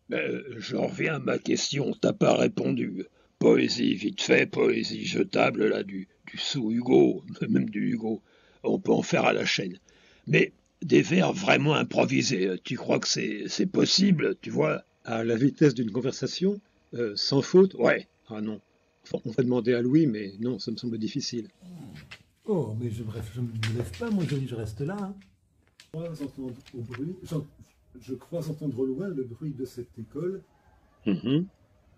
Mais j'en reviens à ma question, t'as pas répondu. Poésie vite fait, poésie jetable, là, du sous-Hugo, même du Hugo. On peut en faire à la chaîne. Mais des vers vraiment improvisés, tu crois que c'est possible, tu vois? À la vitesse d'une conversation, sans faute? Ouais. Ah non. Enfin, on va demander à Louis, mais non, ça me semble difficile. Oh, mais bref, je ne me lève pas, moi je reste là. Hein. Je crois entendre au loin le bruit de cette école.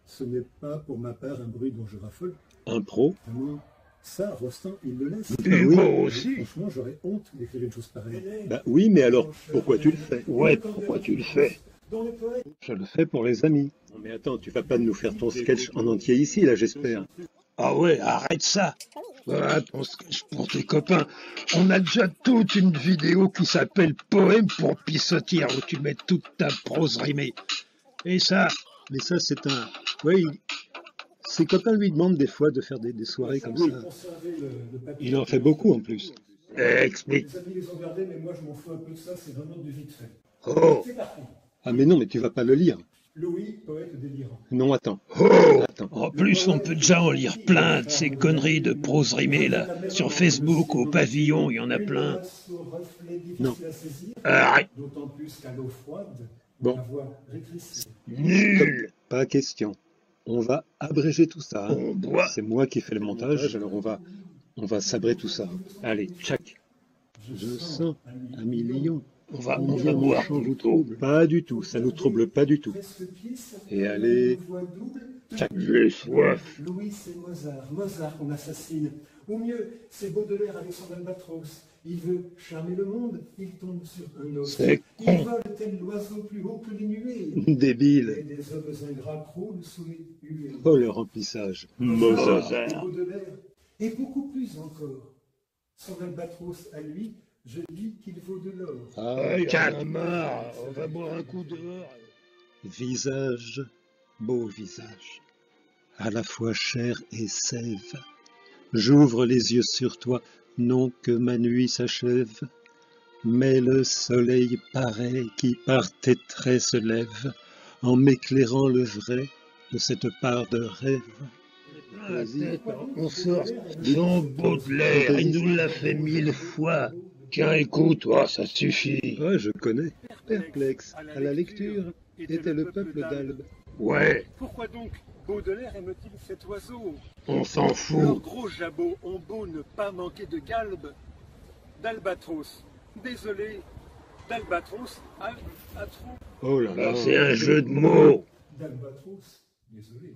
Ce n'est pas pour ma part un bruit dont je raffole. Un pro? Vraiment, ça, Rostand, il le laisse. Hugo aussi. Franchement, j'aurais honte d'écrire une chose pareille. Bah oui, mais alors, pourquoi tu le fais? Ouais, pourquoi tu le fais? Je le fais pour les amis. Non mais attends, tu vas pas nous faire ton sketch en entier ici, là, j'espère. Ah ouais, arrête ça. Voilà ton sketch pour tes copains. On a déjà toute une vidéo qui s'appelle Poème pour pissotir, où tu mets toute ta prose rimée. Et ça... Mais ça, c'est un... Oui, ses copains lui demandent des fois de faire des soirées comme ça. Il en fait beaucoup, en plus. Explique. Les amis les ont gardés, mais moi je m'en fous un peu de ça, c'est vraiment du vite fait. Oh. C'est parti. Ah mais non, mais tu vas pas le lire. Louis, poète délirant. Non, attends. Oh. Attends. En plus, on peut déjà en lire plein de ces conneries de prose rimée, là. Sur Facebook, au pavillon, il y en a plein. Non. Arrête. D'autant plus qu'à l'eau froide, Bon. la voix rétrécie. Nul. Pas question. On va abréger tout ça. Hein. On boit. C'est moi qui fais le montage, alors on va sabrer tout ça. Allez, tchac. Je sens un million. On va Mon boire. chant vous trouble? Pas du tout, ça nous trouble pas du tout. Et allez, tchac. J'ai soif. Louis, c'est Mozart. Mozart, on assassine. Ou mieux, c'est Baudelaire avec son albatros. Il veut charmer le monde, il tombe sur un os. C'est Il con. vole tel l'oiseau plus haut que les nuées. Débile. Et des hommes ingrats croulent sous les huées. Oh, le remplissage. Mozart. Et Baudelaire, et beaucoup plus encore. Son albatros à lui, je dis qu'il vaut de l'or. Ah, Il y en a marre. On va boire un coup dehors. visage, beau visage, à la fois chair et sève. J'ouvre les yeux sur toi, non que ma nuit s'achève, mais le soleil pareil qui par tes traits se lève, en m'éclairant le vrai de cette part de rêve. On sort Jean Baudelaire, il nous l'a fait 1000 fois. Tiens, écoute, oh, ça suffit. Ouais, je connais. Perplexe à la lecture était le peuple d'Albe. Ouais, Pourquoi donc Baudelaire aime-t-il cet oiseau? on s'en Leurs fout. gros jabots ont beau ne pas manquer de galbe, d'albatros. Désolé, d'albatros, albatros. Oh là là. Ah, c'est un jeu de mots. D'albatros, désolé,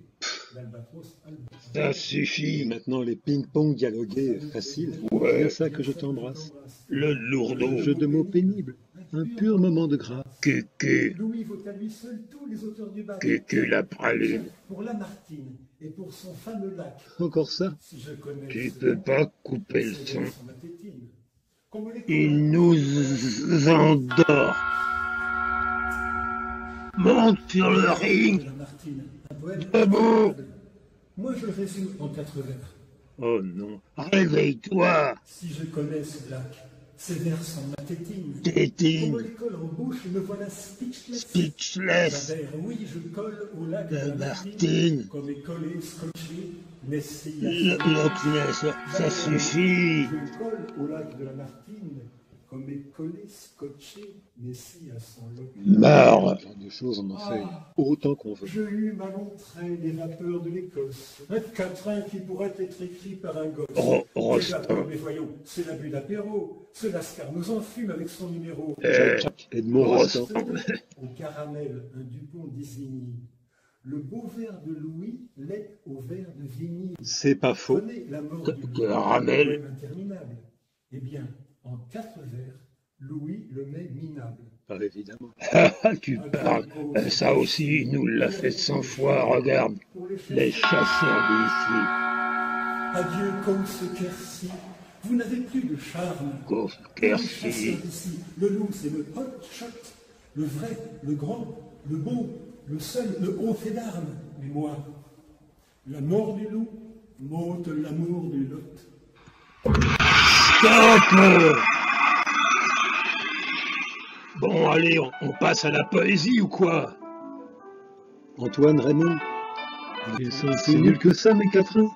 d'albatros, albatros. Ça Et suffit. maintenant les ping-pong dialogués faciles. Ouais. C'est à ça que je t'embrasse. Le lourdeau. Jeu de mots pénible. Un pur moment de grâce. Cucu. Louis vaut à lui seul tous les auteurs du bac. Cucu la praline. Pour Lamartine et pour son fameux lac. Encore ça? Si je connais Tu ce peux lac, pas couper le c'est son. vers son athétine. Qu'on me les Il nous endort. Monte sur le ring. Lamartine, un poète Debout. incroyable. Moi je le résume en 4 vers. Oh non. Réveille-toi. Si je connais ce lac, ses vers sont ma tétine. On me Tétine. les colle en bouche, me voilà speechless. Speechless. J'adhère, oui, je colle au lac de De Lamartine. Martine. Comme est collé, scotché, Nessie. Loch Ness, ça suffit. Je colle au lac de Lamartine, comme est collé, scotché, Nessie à son loch. Mort. Ce genre de choses, on en fait autant qu'on veut. Je eus ma longue traîne des vapeurs de l'Écosse. Un quatrain qui pourrait être écrit par un gosse. Déjà, Rostand. mais voyons, c'est l'abus d'apéro. Ce Lascar nous enfume avec son numéro. Edmond Rostand. Au caramel, un Dupont d'Isigny. Le beau verre de Louis l'est au verre de Vigny. C'est pas faux. Prenez la mort Que- du caramel. poème interminable. Eh bien, en 4 vers, Louis le met minable. Pas évidemment. Tu parles. Ça aussi, il nous l'a fait 100 fois. Regarde. Les chasseurs d'ici. Adieu, Causse Quercy. Vous n'avez plus de charme. Cause Les chasseurs Quercy. d'ici. Le loup, c'est le hot shot. Le vrai, le grand, le beau, le seul, le haut fait d'armes. Mais moi, la mort du loup m'ôte l'amour du lot. Stop! Bon, allez, on passe à la poésie ou quoi? Antoine, Raymond, ils sont si nuls que ça, mes quatrains.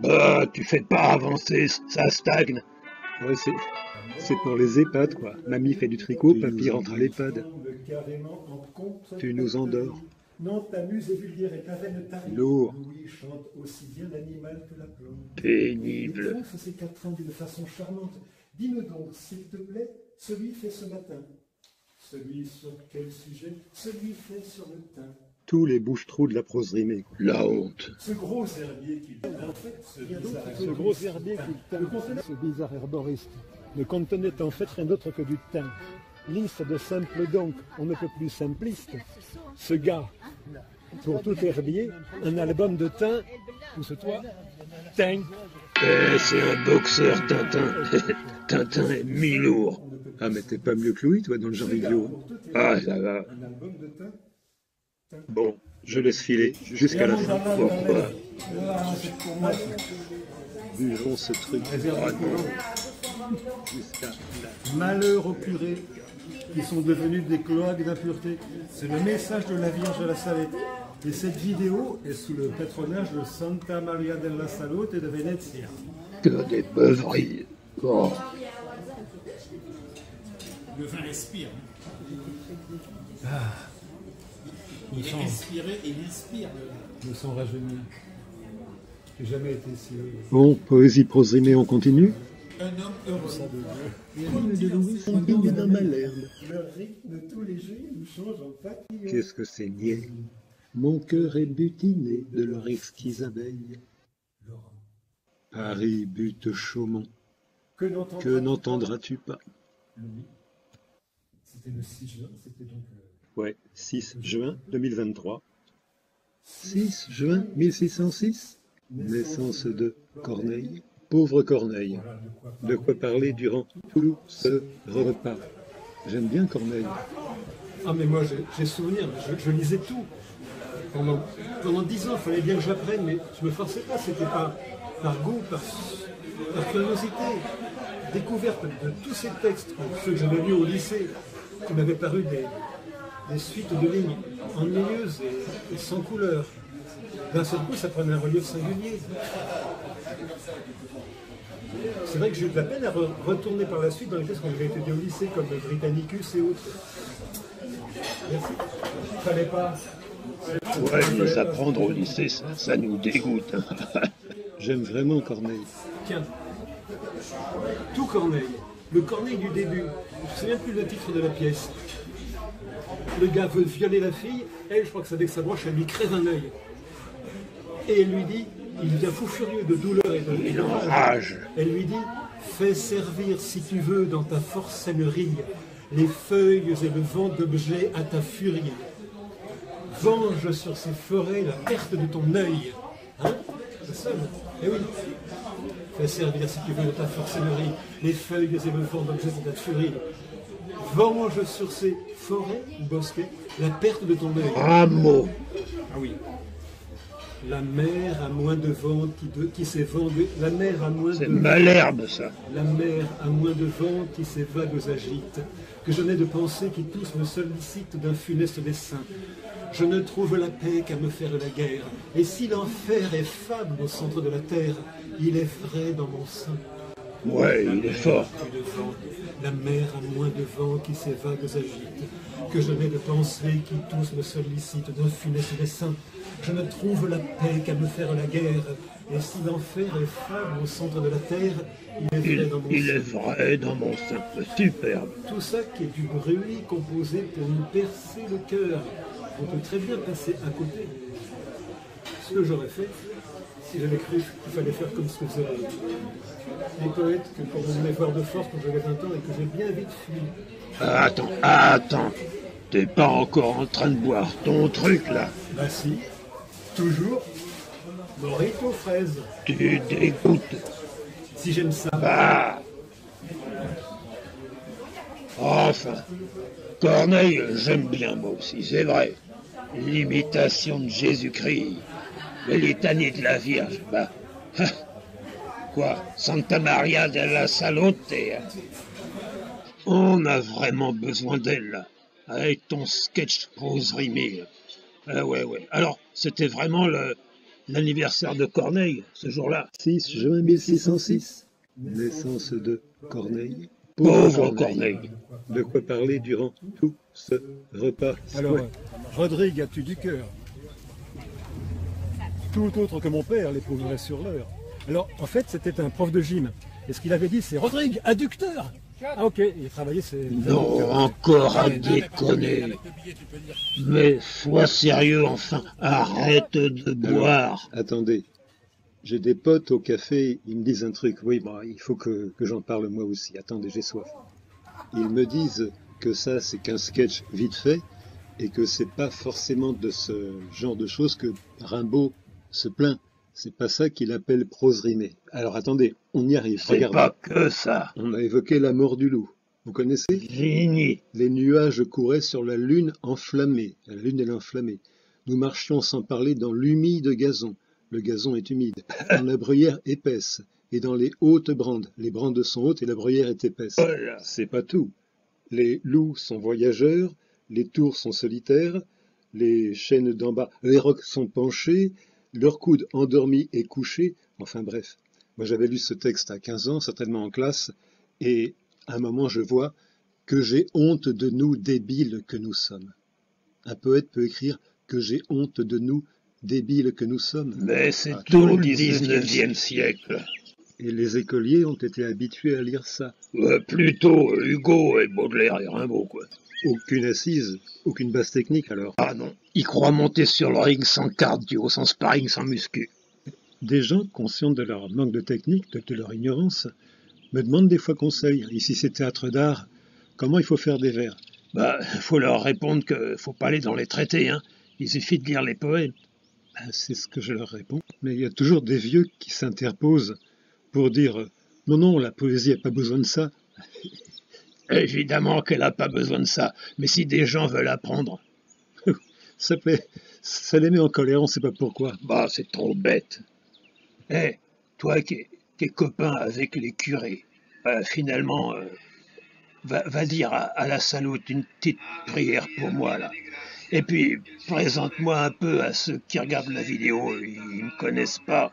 Bah, tu fais pas avancer, ça stagne. Ouais, c'est pour les EHPAD, quoi. Mamie fait du tricot, papy rentre à l'EHPAD. Tu nous endors. Non, t'amuses et vulgaire et ta reine tarie. Lourd. Louis chante aussi bien l'animal que la plante. Pénible. Il trouve ces quatrains d'une façon charmante. Dis-nous donc, s'il te plaît, celui fait ce matin. Celui sur quel sujet? Celui fait sur le teint. Tous les bouches-trous de la prose rimée, quoi. La honte. Ce gros herbier qui en fait, ce gros herbier ce bizarre herboriste ne contenait en fait rien d'autre que du thym. Liste de simples donc, on ne peut plus simpliste. Ce gars, pour tout herbier, un album de thym, pousse-toi, thym. C'est un boxeur, Tintin. Tintin est mi-lourd. Ah, mais t'es pas mieux que Louis, toi, dans le genre idiot. Ah, ça va. Un album de thym. Bon, je laisse filer, jusqu'à la fin. Pourquoi? Buvons ce truc. Ah non. Jusqu'à la... Malheur aux curés qui sont devenus des cloaques d'impureté. C'est le message de la Vierge de la Salette. Et cette vidéo est sous le patronage de Santa Maria della Salute et de Venezia. Que des beuveries. Oh. Le vin respire. Il Il est inspiré et il inspire. me sens rajeuni. J'ai jamais été si heureux. Bon, poésie, prose rimée, on continue. Un homme heureux. Les rimes de Louis sont dignes d'un Malherbe. Le rythme de tous les jeux nous change en papillon. Qu'est-ce que c'est niais? Mon cœur est butiné de leur exquise abeille. Paris bute Chaumont, que n'entendras-tu pas? C'était le 6 juin, c'était donc... Ouais, 6 juin 2023. 6 juin 1606, naissance de Corneille. Pauvre Corneille, de quoi parler durant tout ce repas. J'aime bien Corneille. Ah mais moi j'ai souvenir, je lisais tout. Pendant 10 ans, il fallait bien que j'apprenne, mais je me forçais pas, c'était par goût, par curiosité. Découverte de tous ces textes, ceux que j'avais lus au lycée, qui m'avaient paru des suites de lignes ennuyeuses et sans couleur. D'un seul coup, ça prenait un relief singulier. C'est vrai que j'ai eu de la peine à retourner par la suite dans les textes quand j'ai étudié au lycée, comme le Britannicus et autres. Merci. Fallait pas. Ouais, mais apprendre au lycée, ça nous dégoûte. J'aime vraiment Corneille. Tiens, tout Corneille, le Corneille du début, je ne sais même plus le titre de la pièce. Le gars veut violer la fille, elle, je crois que c'est avec sa broche, elle lui crève un œil. Et elle lui dit, il devient fou furieux de douleur et de Il enrage. Elle lui dit, fais servir si tu veux dans ta forcellerie les feuilles et le vent d'objets à ta furie. Venge sur ces forêts la perte de ton œil. Hein? C'est ça, eh oui. Fais servir si tu veux dans ta forcellerie les feuilles et le vent d'objets à ta furie. Venge sur ces forêts ou bosquets la perte de ton œil. Rameau. Ah oui. La mer a moins de vent qui s'évade. La mer a moins C'est de Malherbe, ça. La mer a moins de vent qui ses vagues agitent, que je n'ai de pensée qui tous me sollicitent d'un funeste dessein. Je ne trouve la paix qu'à me faire la guerre, et si l'enfer est fable au centre de la terre, il est vrai dans mon sein. Ouais, il est fort. Plus de vent, la mer a moins de vent qui ses vagues agitent, que je n'ai de pensée qui tous me sollicitent d'un funeste dessein. Je ne trouve la paix qu'à me faire la guerre, et si l'enfer est fable au centre de la terre, il est vrai dans mon Il est sein. vrai dans mon sein. Superbe. Tout ça qui est du bruit composé pour nous percer le cœur. On peut très bien passer à côté. Ce que j'aurais fait, si j'avais cru qu'il fallait faire comme ce que faisaient les poètes, que quand on venait voir de force quand j'avais 20 ans et que j'ai bien vite fui. Attends. T'es pas encore en train de boire ton truc, là. Bah si, toujours, Morito fraise. Tu dégoûtes. Si j'aime ça. Ah. Enfin, Corneille, j'aime bien moi aussi, c'est vrai. L'imitation de Jésus-Christ, les litanies de la Vierge, bah, Quoi, Santa Maria della Salute? On a vraiment besoin d'elle, là, avec ton sketch prose rimé. Ah ouais. Alors, c'était vraiment l'anniversaire de Corneille, ce jour-là. 6 juin 1606, naissance de Corneille. Pauvre Corneille. De quoi parler durant tout ce repas. Alors, Ouais. Rodrigue as-tu du cœur? Tout autre que mon père l'éprouverait sur l'heure. Alors, en fait, c'était un prof de gym. Et ce qu'il avait dit, c'est Rodrigue, adducteur. Ah ok, il travaillait ses... Non, encore à déconner. Mais sois sérieux enfin, arrête de boire. Attendez, j'ai des potes au café, ils me disent un truc. Oui, bon, il faut que j'en parle moi aussi. Attendez, j'ai soif. Ils me disent que ça, c'est qu'un sketch vite fait et que c'est pas forcément de ce genre de choses que Rimbaud se plaint. C'est pas ça qu'il appelle prose rimée. Alors attendez, on y arrive. C'est Regardez. pas que ça. On a évoqué la mort du loup. Vous connaissez? Génie. Les nuages couraient sur la lune enflammée. La lune, elle est enflammée. Nous marchions sans parler dans l'humide gazon. Le gazon est humide. Dans la bruyère épaisse. Et dans les hautes brandes. Les brandes sont hautes et la bruyère est épaisse. Voilà. C'est pas tout. Les loups sont voyageurs. Les tours sont solitaires. Les chênes d'en bas, les rocs sont penchés. Leurs coudes endormis et couchés. Enfin bref. Moi j'avais lu ce texte à 15 ans, certainement en classe. Et à un moment je vois que j'ai honte de nous débiles que nous sommes. Un poète peut écrire que j'ai honte de nous débiles que nous sommes. Mais c'est tout le 19e siècle. Et les écoliers ont été habitués à lire ça. Plutôt Hugo et Baudelaire et Rimbaud, quoi. Aucune assise, aucune base technique alors. Ah non, ils croient monter sur le ring sans cardio, sans sparring, sans muscu. Des gens conscients de leur manque de technique, de leur ignorance, me demandent des fois conseil. Ici c'est théâtre d'art, comment il faut faire des vers? Faut leur répondre que faut pas aller dans les traités, hein. Il suffit de lire les poèmes. C'est ce que je leur réponds. Mais il y a toujours des vieux qui s'interposent pour dire « Non, la poésie n'a pas besoin de ça ». Évidemment qu'elle n'a pas besoin de ça, mais si des gens veulent apprendre... ça les met en colère, on ne sait pas pourquoi. C'est trop bête. Toi qui es copain avec les curés, finalement, va dire à la Salute une petite prière pour moi, là. Et puis, présente-moi un peu à ceux qui regardent la vidéo, ils ne me connaissent pas.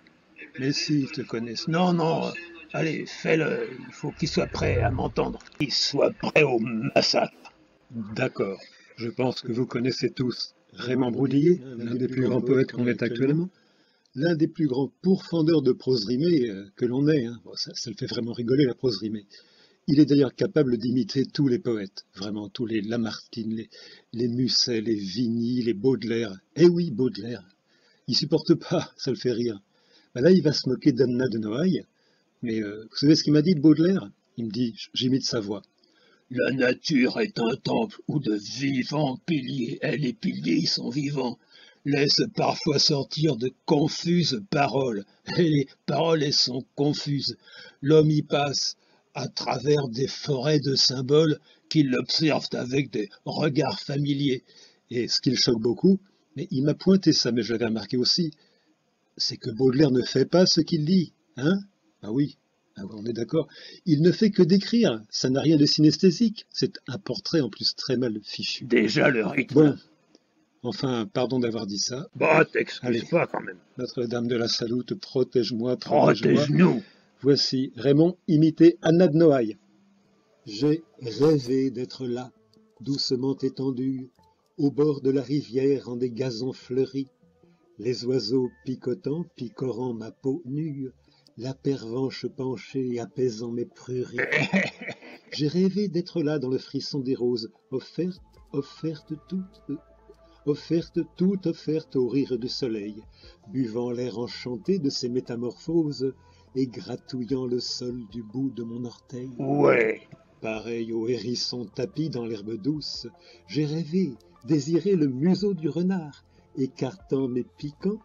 Mais si, ils te connaissent. Non, allez, fais-le, il faut qu'ils soient prêts à m'entendre, qu'ils soient prêts au massacre. D'accord, je pense que vous connaissez tous Raymond Broudier, l'un des plus grands poètes qu'on ait actuellement, l'un des plus grands pourfendeurs de prose rimée que l'on ait. Hein. Bon, ça le fait vraiment rigoler, la prose rimée. Il est d'ailleurs capable d'imiter tous les poètes, vraiment tous les Lamartine, les Musset, les Vigny, les Baudelaire. Eh oui, Baudelaire, il supporte pas, ça le fait rire. Là, il va se moquer d'Anna de Noailles, mais vous savez ce qu'il m'a dit de Baudelaire? Il me dit, j'imite sa voix. La nature est un temple où de vivants piliers, et les piliers sont vivants, laissent parfois sortir de confuses paroles, et les paroles elles sont confuses. L'homme y passe à travers des forêts de symboles qui l'observent avec des regards familiers. Et ce qui le choque beaucoup, mais il m'a pointé ça, mais je l'avais remarqué aussi, c'est que Baudelaire ne fait pas ce qu'il dit, hein? Ah oui, on est d'accord. Il ne fait que décrire, ça n'a rien de synesthésique. C'est un portrait en plus très mal fichu. Déjà le rythme. Bon, enfin, pardon d'avoir dit ça. T'excuses pas quand même. Notre-Dame de la Salute, protège-moi, Protège-nous. Voici Raymond imité Anna de Noailles. J'ai rêvé d'être là, doucement étendu, au bord de la rivière en des gazons fleuris, les oiseaux picotants, picorant ma peau nue, la pervenche penchée apaisant mes pruries. J'ai rêvé d'être là dans le frisson des roses, offerte au rire du soleil, buvant l'air enchanté de ces métamorphoses et gratouillant le sol du bout de mon orteil. Ouais. Pareil au hérisson tapi dans l'herbe douce, j'ai rêvé, désiré le museau du renard, écartant mes piquants,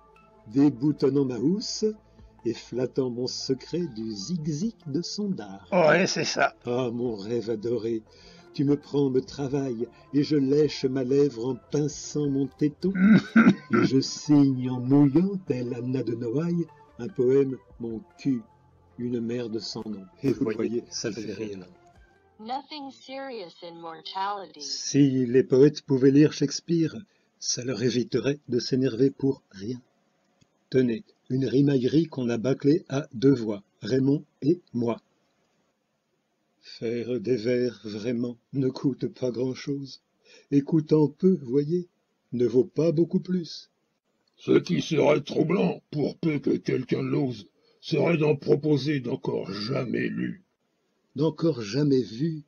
déboutonnant ma housse et flattant mon secret du zig-zig de son dard. Ouais, c'est ça. Ah, mon rêve adoré, tu me prends, me travailles, et je lèche ma lèvre en pinçant mon téton, et je signe en mouillant, telle Anna de Noailles, un poème, mon cul, une merde sans nom. Et vous voyez, ça le fait rire. Nothing serious in mortality. Si les poètes pouvaient lire Shakespeare, ça leur éviterait de s'énerver pour rien. Tenez, une rimaillerie qu'on a bâclée à 2 voix, Raymond et moi. Faire des vers, vraiment, ne coûte pas grand-chose. Écoutant peu, voyez, ne vaut pas beaucoup plus. Ce qui serait troublant, pour peu que quelqu'un l'ose, serait d'en proposer d'encore jamais lu. D'encore jamais vu,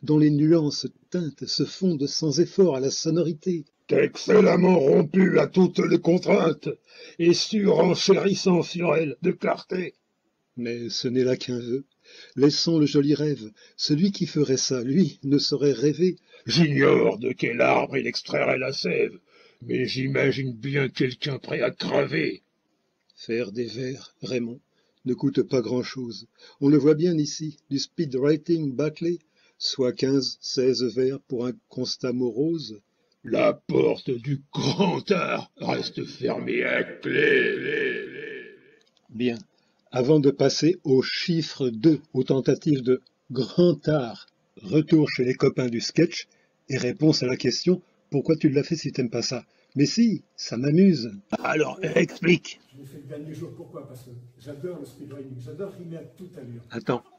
dont les nuances teintes se fondent sans effort à la sonorité. Excellemment rompu à toutes les contraintes, et surenchérissant sur elles de clarté. Mais ce n'est là qu'un vœu. Laissons le joli rêve. Celui qui ferait ça, lui, ne saurait rêver. J'ignore de quel arbre il extrairait la sève, mais j'imagine bien quelqu'un prêt à crever. Faire des vers, Raymond, ne coûte pas grand-chose. On le voit bien ici, du speed writing bâclé, soit 15-16 vers pour un constat morose. La porte du grand art reste fermée à clé. Bien. Avant de passer au chiffre 2, aux tentatives de grand art, retour chez les copains du sketch et réponse à la question « Pourquoi tu l'as fait si t'aimes pas ça ?» Mais si, ça m'amuse. Alors, explique. Je l'ai fait le dernier jour, pourquoi? Parce que j'adore le speedrunning, j'adore rimer à toute allure.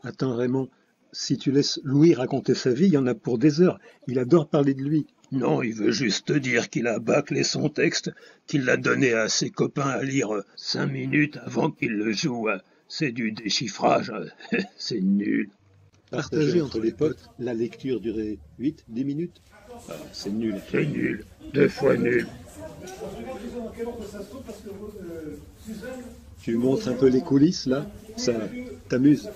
Attends Raymond, si tu laisses Louis raconter sa vie, il y en a pour des heures. Il adore parler de lui. Non, il veut juste dire qu'il a bâclé son texte, qu'il l'a donné à ses copains à lire 5 minutes avant qu'il le joue. C'est du déchiffrage, c'est nul. Partager entre les potes, la lecture durait 8-10 minutes. Ah, c'est nul. C'est nul, 2 fois nul. Tu montres un peu les coulisses, là? Ça t'amuse?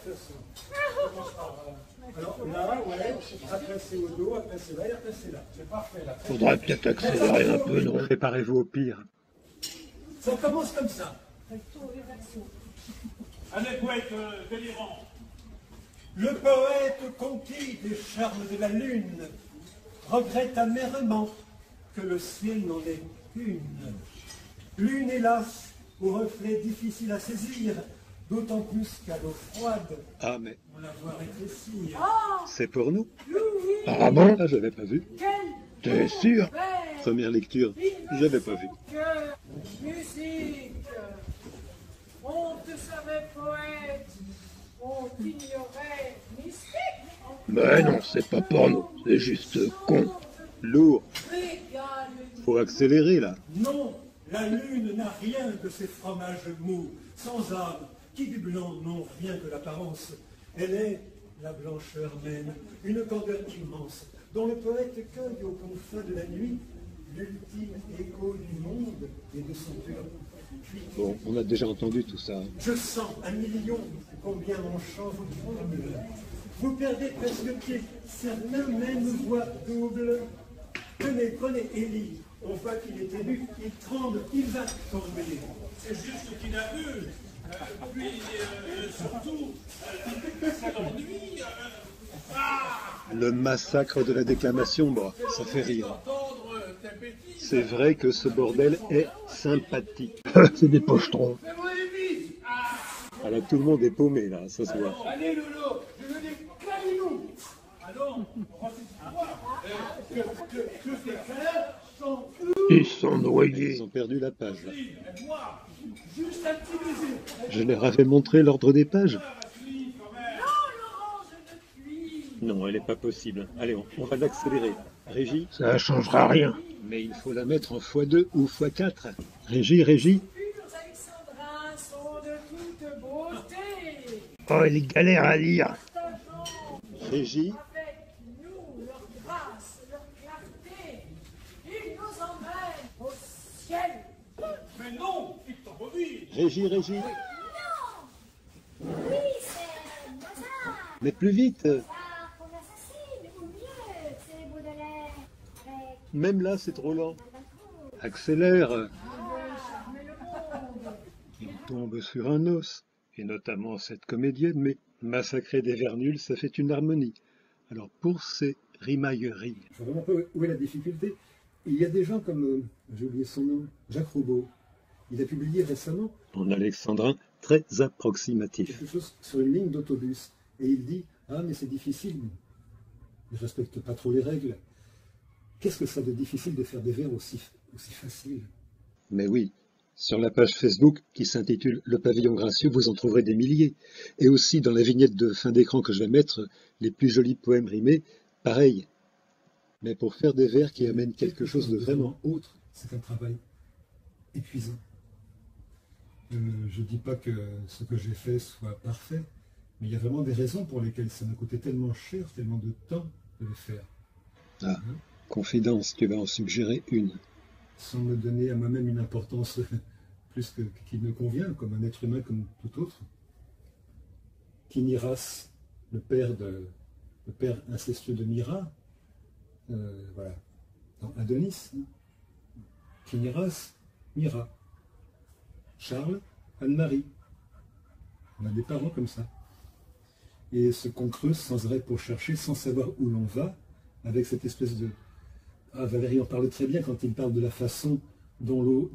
Alors là, ouais, après c'est au dos, après c'est là et après c'est là. C'est parfait là. Faudrait peut-être accélérer un peu, non? Préparez-vous au pire. Ça commence comme ça. Avec poète délirant. Le poète conquis des charmes de la lune regrette amèrement que le ciel n'en est qu'une. Lune, hélas, au reflet difficile à saisir, d'autant plus qu'à l'eau froide, Ah, mais on la voit rétrécir. c'est pour nous? Ah bon? Ah, j'avais pas vu. T'es sûr? Première lecture, j'avais pas vu. Musique. On te savait poète, on t'ignorait mystique. Mais non, c'est pas porno, c'est juste con. Lourd, Régale. faut accélérer, là. Non, la lune n'a rien de ces fromages mous, sans âme, qui du blanc n'ont rien que l'apparence. Elle est la blancheur même, une candeur immense, dont le poète cueille aux confins de la nuit l'ultime écho du monde et de son cœur. Puis, Bon, on a déjà entendu tout ça. je sens 1 million combien mon chant vous tremble. Vous perdez presque pied, certains même voix double. Tenez, prenez Élie, on voit qu'il est élu, il tremble, il va tomber. C'est juste qu'il a vu. Puis surtout, ça l'ennuie. Le massacre de la déclamation, bon, ça fait rire. Entendre ta bêtise. C'est vrai que ce bordel est sympathique. C'est des pochetrons. Alors tout le monde est paumé, là, ça se voit. Allez Lolo, je veux des clarinous. Alors, Que ces câlins sont Ils sont Ils noyés. ont perdu la page, là. juste un petit baiser. Je leur avais montré l'ordre des pages. Non, elle n'est pas possible. Allez, on va l'accélérer. Régie, Ça changera rien. mais il faut la mettre en x2 ou x4. Régie. Purs alexandrins sont de toute beauté. Oh, il galère à lire. Partageons Régie, avec nous leur grâce, leur clarté. Ils nous emmènent au ciel. mais non, il t'en revit. régie. Oui, c'est Mozart. Mais plus vite. Mozart pour l'assassine, ou mieux, c'est Baudelaire avec Même là, c'est trop lent. Malcourt. Accélère. Il tombe sur un os, et notamment cette comédienne, mais massacrer des vers nuls, ça fait une harmonie. Alors pour ces rimailleries, Je vois un peu où est la difficulté. Il y a des gens comme, j'ai oublié son nom, Jacques Roubaud. Il a publié récemment en alexandrin très approximatif. Quelque chose sur une ligne d'autobus. Et il dit, ah mais c'est difficile, je ne respecte pas trop les règles. Qu'est-ce que ça de difficile de faire des vers aussi faciles? Mais oui, sur la page Facebook qui s'intitule Le Pavillon Gracieux, vous en trouverez des milliers. Et aussi dans la vignette de fin d'écran que je vais mettre, les plus jolis poèmes rimés, pareil. Mais pour faire des vers qui amènent quelque chose de vraiment autre, c'est un travail épuisant. Je ne dis pas que ce que j'ai fait soit parfait, mais il y a vraiment des raisons pour lesquelles ça m'a coûté tellement cher, tellement de temps de le faire. Ah, confidence, tu vas en suggérer une. Sans me donner à moi-même une importance plus qu'il me convient, comme un être humain comme tout autre. Kiniras, le père incestueux de Mira, voilà, dans Adonis, Kiniras, Mira, Charles, Anne-Marie. On a des parents comme ça. Et ce qu'on creuse sans arrêt pour chercher, sans savoir où l'on va, avec cette espèce de... Ah, Valérie en parle très bien quand il parle de la façon dont l'eau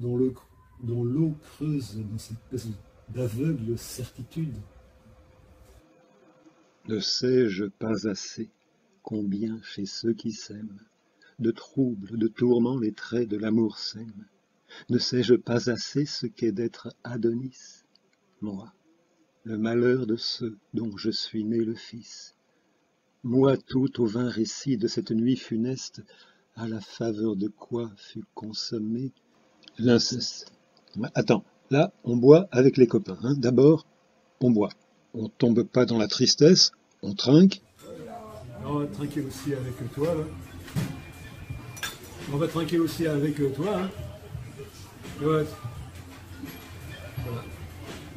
creuse dans cette espèce d'aveugle certitude. Ne sais-je pas assez combien chez ceux qui s'aiment de troubles, de tourments les traits de l'amour sème? Ne sais-je pas assez ce qu'est d'être Adonis, moi, le malheur de ceux dont je suis né le fils, moi tout au vain récit de cette nuit funeste, à la faveur de quoi fut consommé l'inceste. Attends, là, on boit avec les copains. Hein. D'abord, on boit. On tombe pas dans la tristesse, on trinque. On va trinquer aussi avec toi, là. On va trinquer aussi avec toi, hein. Ouais. Voilà.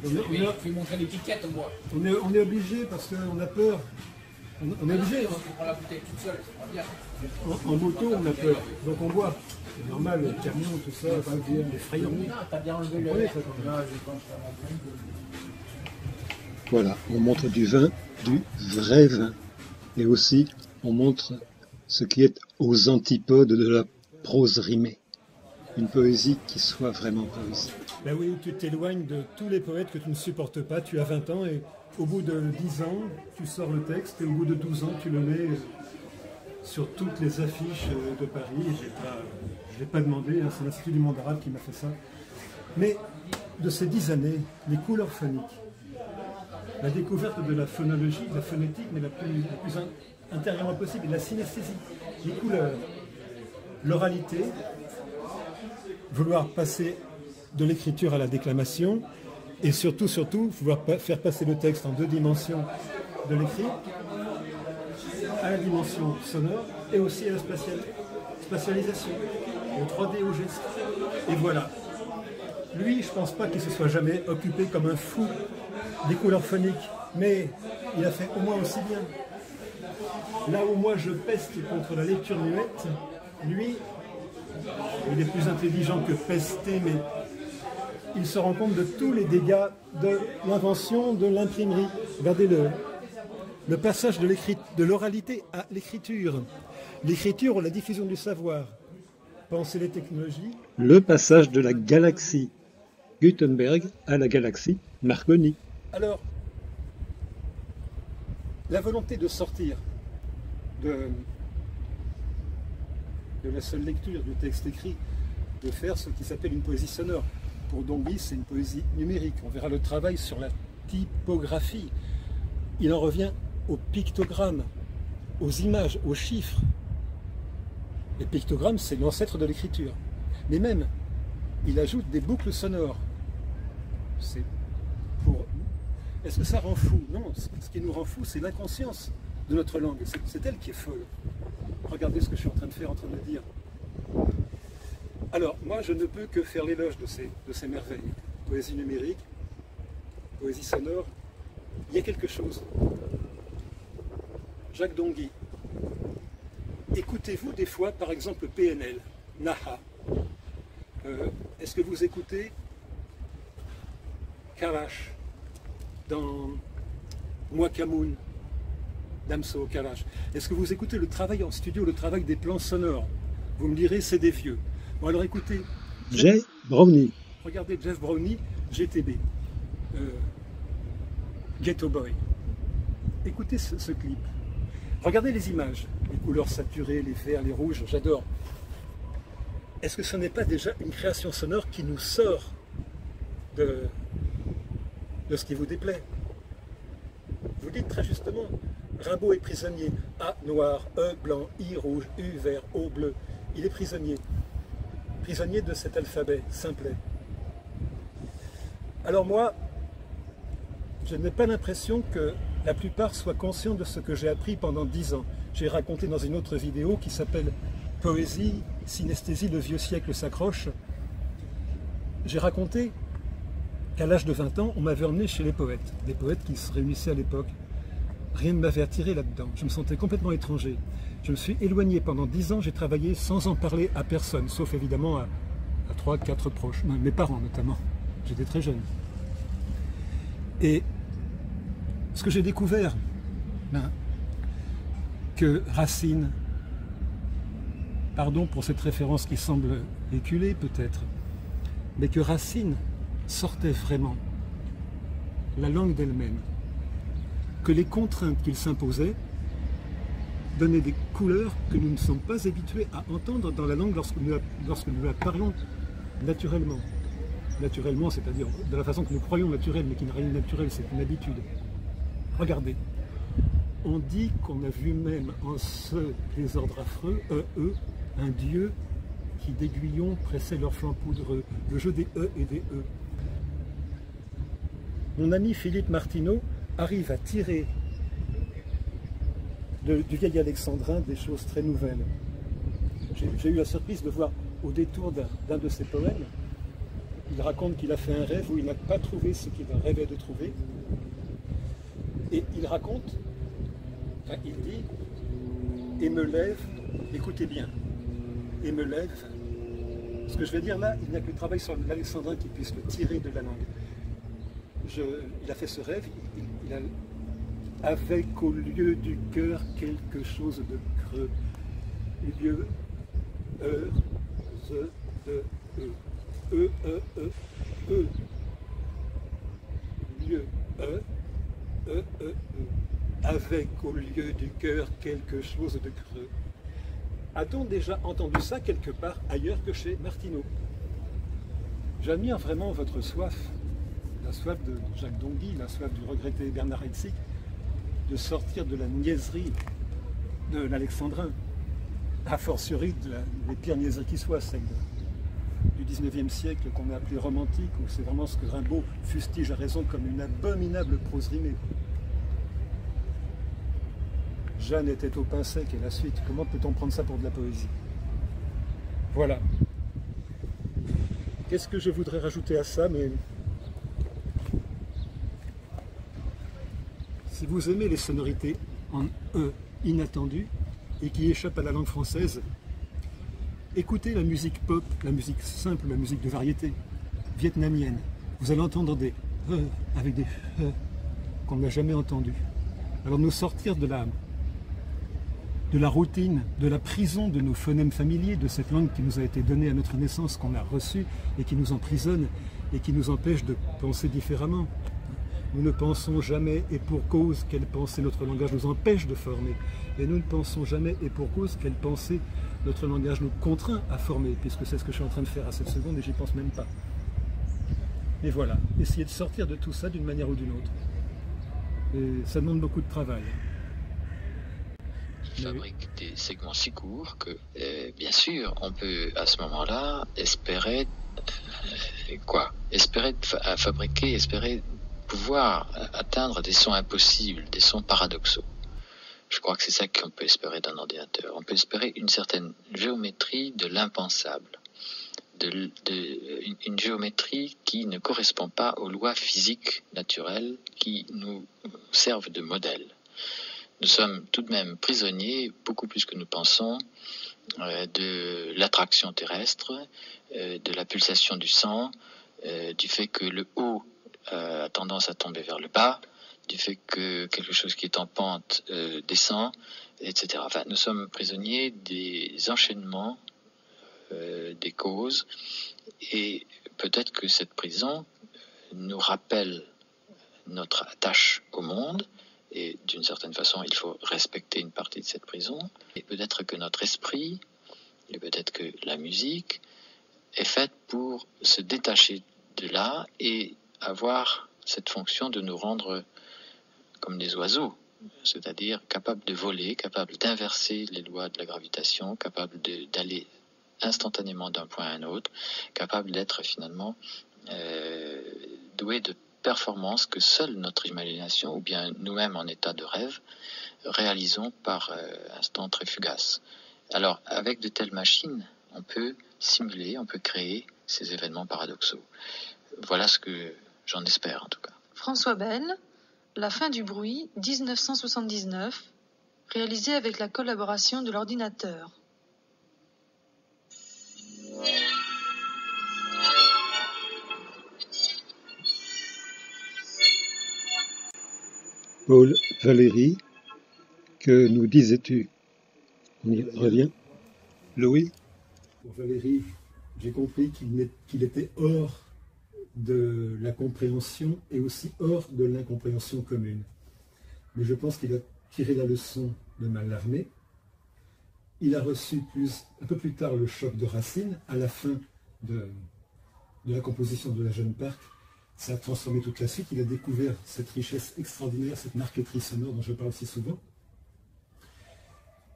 Oui, il faut montrer l'étiquette, on boit. On est obligé parce qu'on a peur. On est obligé. On prend la bouteille toute seule, c'est pas bien. En moto, on a peur. Donc on boit. C'est normal, le camion, tout ça, les frayons. T'as bien enlevé le... Voilà, on montre du vin, du vrai vin. Et aussi, on montre ce qui est aux antipodes de la prose rimée. Une poésie qui soit vraiment poésie. Ben oui, tu t'éloignes de tous les poètes que tu ne supportes pas. Tu as 20 ans et au bout de 10 ans, tu sors le texte et au bout de 12 ans, tu le mets sur toutes les affiches de Paris. Je ne l'ai pas demandé, hein, c'est l'Institut du monde arabe qui m'a fait ça. Mais de ces 10 années, les couleurs phoniques, la découverte de la phonologie, de la phonétique, mais la plus intérieurement possible, et la synesthésie, les couleurs, l'oralité, vouloir passer de l'écriture à la déclamation, et surtout, vouloir faire passer le texte en 2 dimensions de l'écrit, à la dimension sonore, et aussi à la spatialisation, au 3D, au geste. Et voilà. Lui, je ne pense pas qu'il se soit jamais occupé comme un fou des couleurs phoniques, mais il a fait au moins aussi bien. Là où moi je peste contre la lecture muette, lui, il est plus intelligent que pester, mais il se rend compte de tous les dégâts de l'invention de l'imprimerie. Regardez le passage de l'oralité à l'écriture. L'écriture ou la diffusion du savoir. Pensez les technologies. Le passage de la galaxie Gutenberg à la galaxie Marconi. Alors, la volonté de sortir de la seule lecture du texte écrit, de faire ce qui s'appelle une poésie sonore. Pour Dombis, c'est une poésie numérique. On verra le travail sur la typographie. Il en revient aux pictogrammes, aux images, aux chiffres. Les pictogrammes, c'est l'ancêtre de l'écriture. Mais même, il ajoute des boucles sonores. Est-ce que ça rend fou? Non, ce qui nous rend fou, c'est l'inconscience de notre langue. C'est elle qui est folle. Regardez ce que je suis en train de dire. Alors, moi, je ne peux que faire l'éloge de ces merveilles. Poésie numérique, poésie sonore. Il y a quelque chose. Jacques Dongui. Écoutez-vous des fois, par exemple, PNL, Naha. Est-ce que vous écoutez Kalash dans Mwakamoun, Damso Kalash? Est-ce que vous écoutez le travail en studio, le travail des plans sonores? Vous me direz, c'est des vieux. Bon, alors écoutez. Jeff Brownie. Regardez Jeff Brownie, GTB. Ghetto Boy. Écoutez ce clip. Regardez les images, les couleurs saturées, les verts, les rouges, j'adore. Est-ce que ce n'est pas déjà une création sonore qui nous sort de ce qui vous déplaît? Vous dites très justement, Rimbaud est prisonnier. A noir, E blanc, I rouge, U vert, O bleu. Il est prisonnier. Prisonnier de cet alphabet simplet. Alors moi, je n'ai pas l'impression que la plupart soient conscients de ce que j'ai appris pendant 10 ans. J'ai raconté dans une autre vidéo qui s'appelle « Poésie, synesthésie, le vieux siècle s'accroche ». J'ai raconté qu'à l'âge de 20 ans, on m'avait emmené chez les poètes, des poètes qui se réunissaient à l'époque. Rien ne m'avait attiré là-dedans, je me sentais complètement étranger. Je me suis éloigné pendant 10 ans, j'ai travaillé sans en parler à personne, sauf évidemment à 3, 4 proches, mes parents notamment. J'étais très jeune. Et ce que j'ai découvert, que Racine, pardon pour cette référence qui semble éculée peut-être, mais que Racine sortait vraiment la langue d'elle-même, que les contraintes qu'il s'imposait donnaient des couleurs que nous ne sommes pas habitués à entendre dans la langue lorsque nous la parlons naturellement. Naturellement, c'est-à-dire de la façon que nous croyons naturelle, mais qui n'a rien de naturel, c'est une habitude. Regardez, on dit qu'on a vu même en ce désordre affreux, un dieu qui d'aiguillons pressait leur flanc poudreux, le jeu des E et des E. Mon ami Philippe Martineau arrive à tirer du vieil alexandrin des choses très nouvelles. J'ai eu la surprise de voir au détour d'un de ses poèmes, il raconte qu'il a fait un rêve où il n'a pas trouvé ce qu'il rêvait de trouver. Et il raconte, il dit, et me lève, écoutez bien, et me lève. Ce que je vais dire là, il n'y a que le travail sur l'alexandrin qui puisse le tirer de la langue. Il a fait ce rêve, il a avec au lieu du cœur quelque chose de creux. Lieu, lieu, avec au lieu du cœur quelque chose de creux. A-t-on déjà entendu ça quelque part ailleurs que chez Martineau? J'admire vraiment votre soif, la soif de Jacques Donguy, la soif du regretté Bernard Heitzik, de sortir de la niaiserie de l'alexandrin, a fortiori des pires niaiseries qui soient, celle du 19e siècle qu'on a appelé romantique, où c'est vraiment ce que Rimbaud fustige à raison comme une abominable prose rimée. Jeanne était au pain sec et la suite. Comment peut-on prendre ça pour de la poésie? Voilà. Qu'est-ce que je voudrais rajouter à ça? Mais si vous aimez les sonorités en E inattendues et qui échappent à la langue française, écoutez la musique pop, la musique simple, la musique de variété vietnamienne. Vous allez entendre des E avec des E qu'on n'a jamais entendus. Alors nous sortir de la routine, de la prison de nos phonèmes familiers, de cette langue qui nous a été donnée à notre naissance, qu'on a reçue et qui nous emprisonne et qui nous empêche de penser différemment. Nous ne pensons jamais et pour cause quelle pensée notre langage nous empêche de former. Et nous ne pensons jamais et pour cause quelle pensée notre langage nous contraint à former, puisque c'est ce que je suis en train de faire à cette seconde et j'y pense même pas. Et voilà, essayer de sortir de tout ça d'une manière ou d'une autre. Et ça demande beaucoup de travail. Fabrique des segments si courts que, bien sûr, on peut à ce moment-là espérer espérer pouvoir atteindre des sons impossibles, des sons paradoxaux. Je crois que c'est ça qu'on peut espérer d'un ordinateur. On peut espérer une certaine géométrie de l'impensable, une géométrie qui ne correspond pas aux lois physiques naturelles qui nous servent de modèle. Nous sommes tout de même prisonniers, beaucoup plus que nous pensons, de l'attraction terrestre, de la pulsation du sang, du fait que le haut a tendance à tomber vers le bas, du fait que quelque chose qui est en pente descend, etc. Enfin, nous sommes prisonniers des enchaînements des causes, et peut-être que cette prison nous rappelle notre attache au monde, et d'une certaine façon, il faut respecter une partie de cette prison, et peut-être que notre esprit, et peut-être que la musique, est faite pour se détacher de là et avoir cette fonction de nous rendre comme des oiseaux, c'est-à-dire capables de voler, capables d'inverser les lois de la gravitation, capables d'aller instantanément d'un point à un autre, capables d'être finalement doués de performances que seule notre imagination, ou bien nous-mêmes en état de rêve, réalisons par instants très fugaces. Alors, avec de telles machines, on peut simuler, on peut créer ces événements paradoxaux. Voilà ce que j'en espère en tout cas. François Bell, La fin du bruit, 1979, réalisé avec la collaboration de l'ordinateur. Paul Valéry, que nous disais-tu? On y revient. Louis? Pour Valéry, j'ai compris qu'il était hors de la compréhension et aussi hors de l'incompréhension commune. Mais je pense qu'il a tiré la leçon de Mallarmé. Il a reçu un peu plus tard le choc de Racine à la fin de la composition de la Jeune Parc. Ça a transformé toute la suite. Il a découvert cette richesse extraordinaire, cette marqueterie sonore dont je parle si souvent.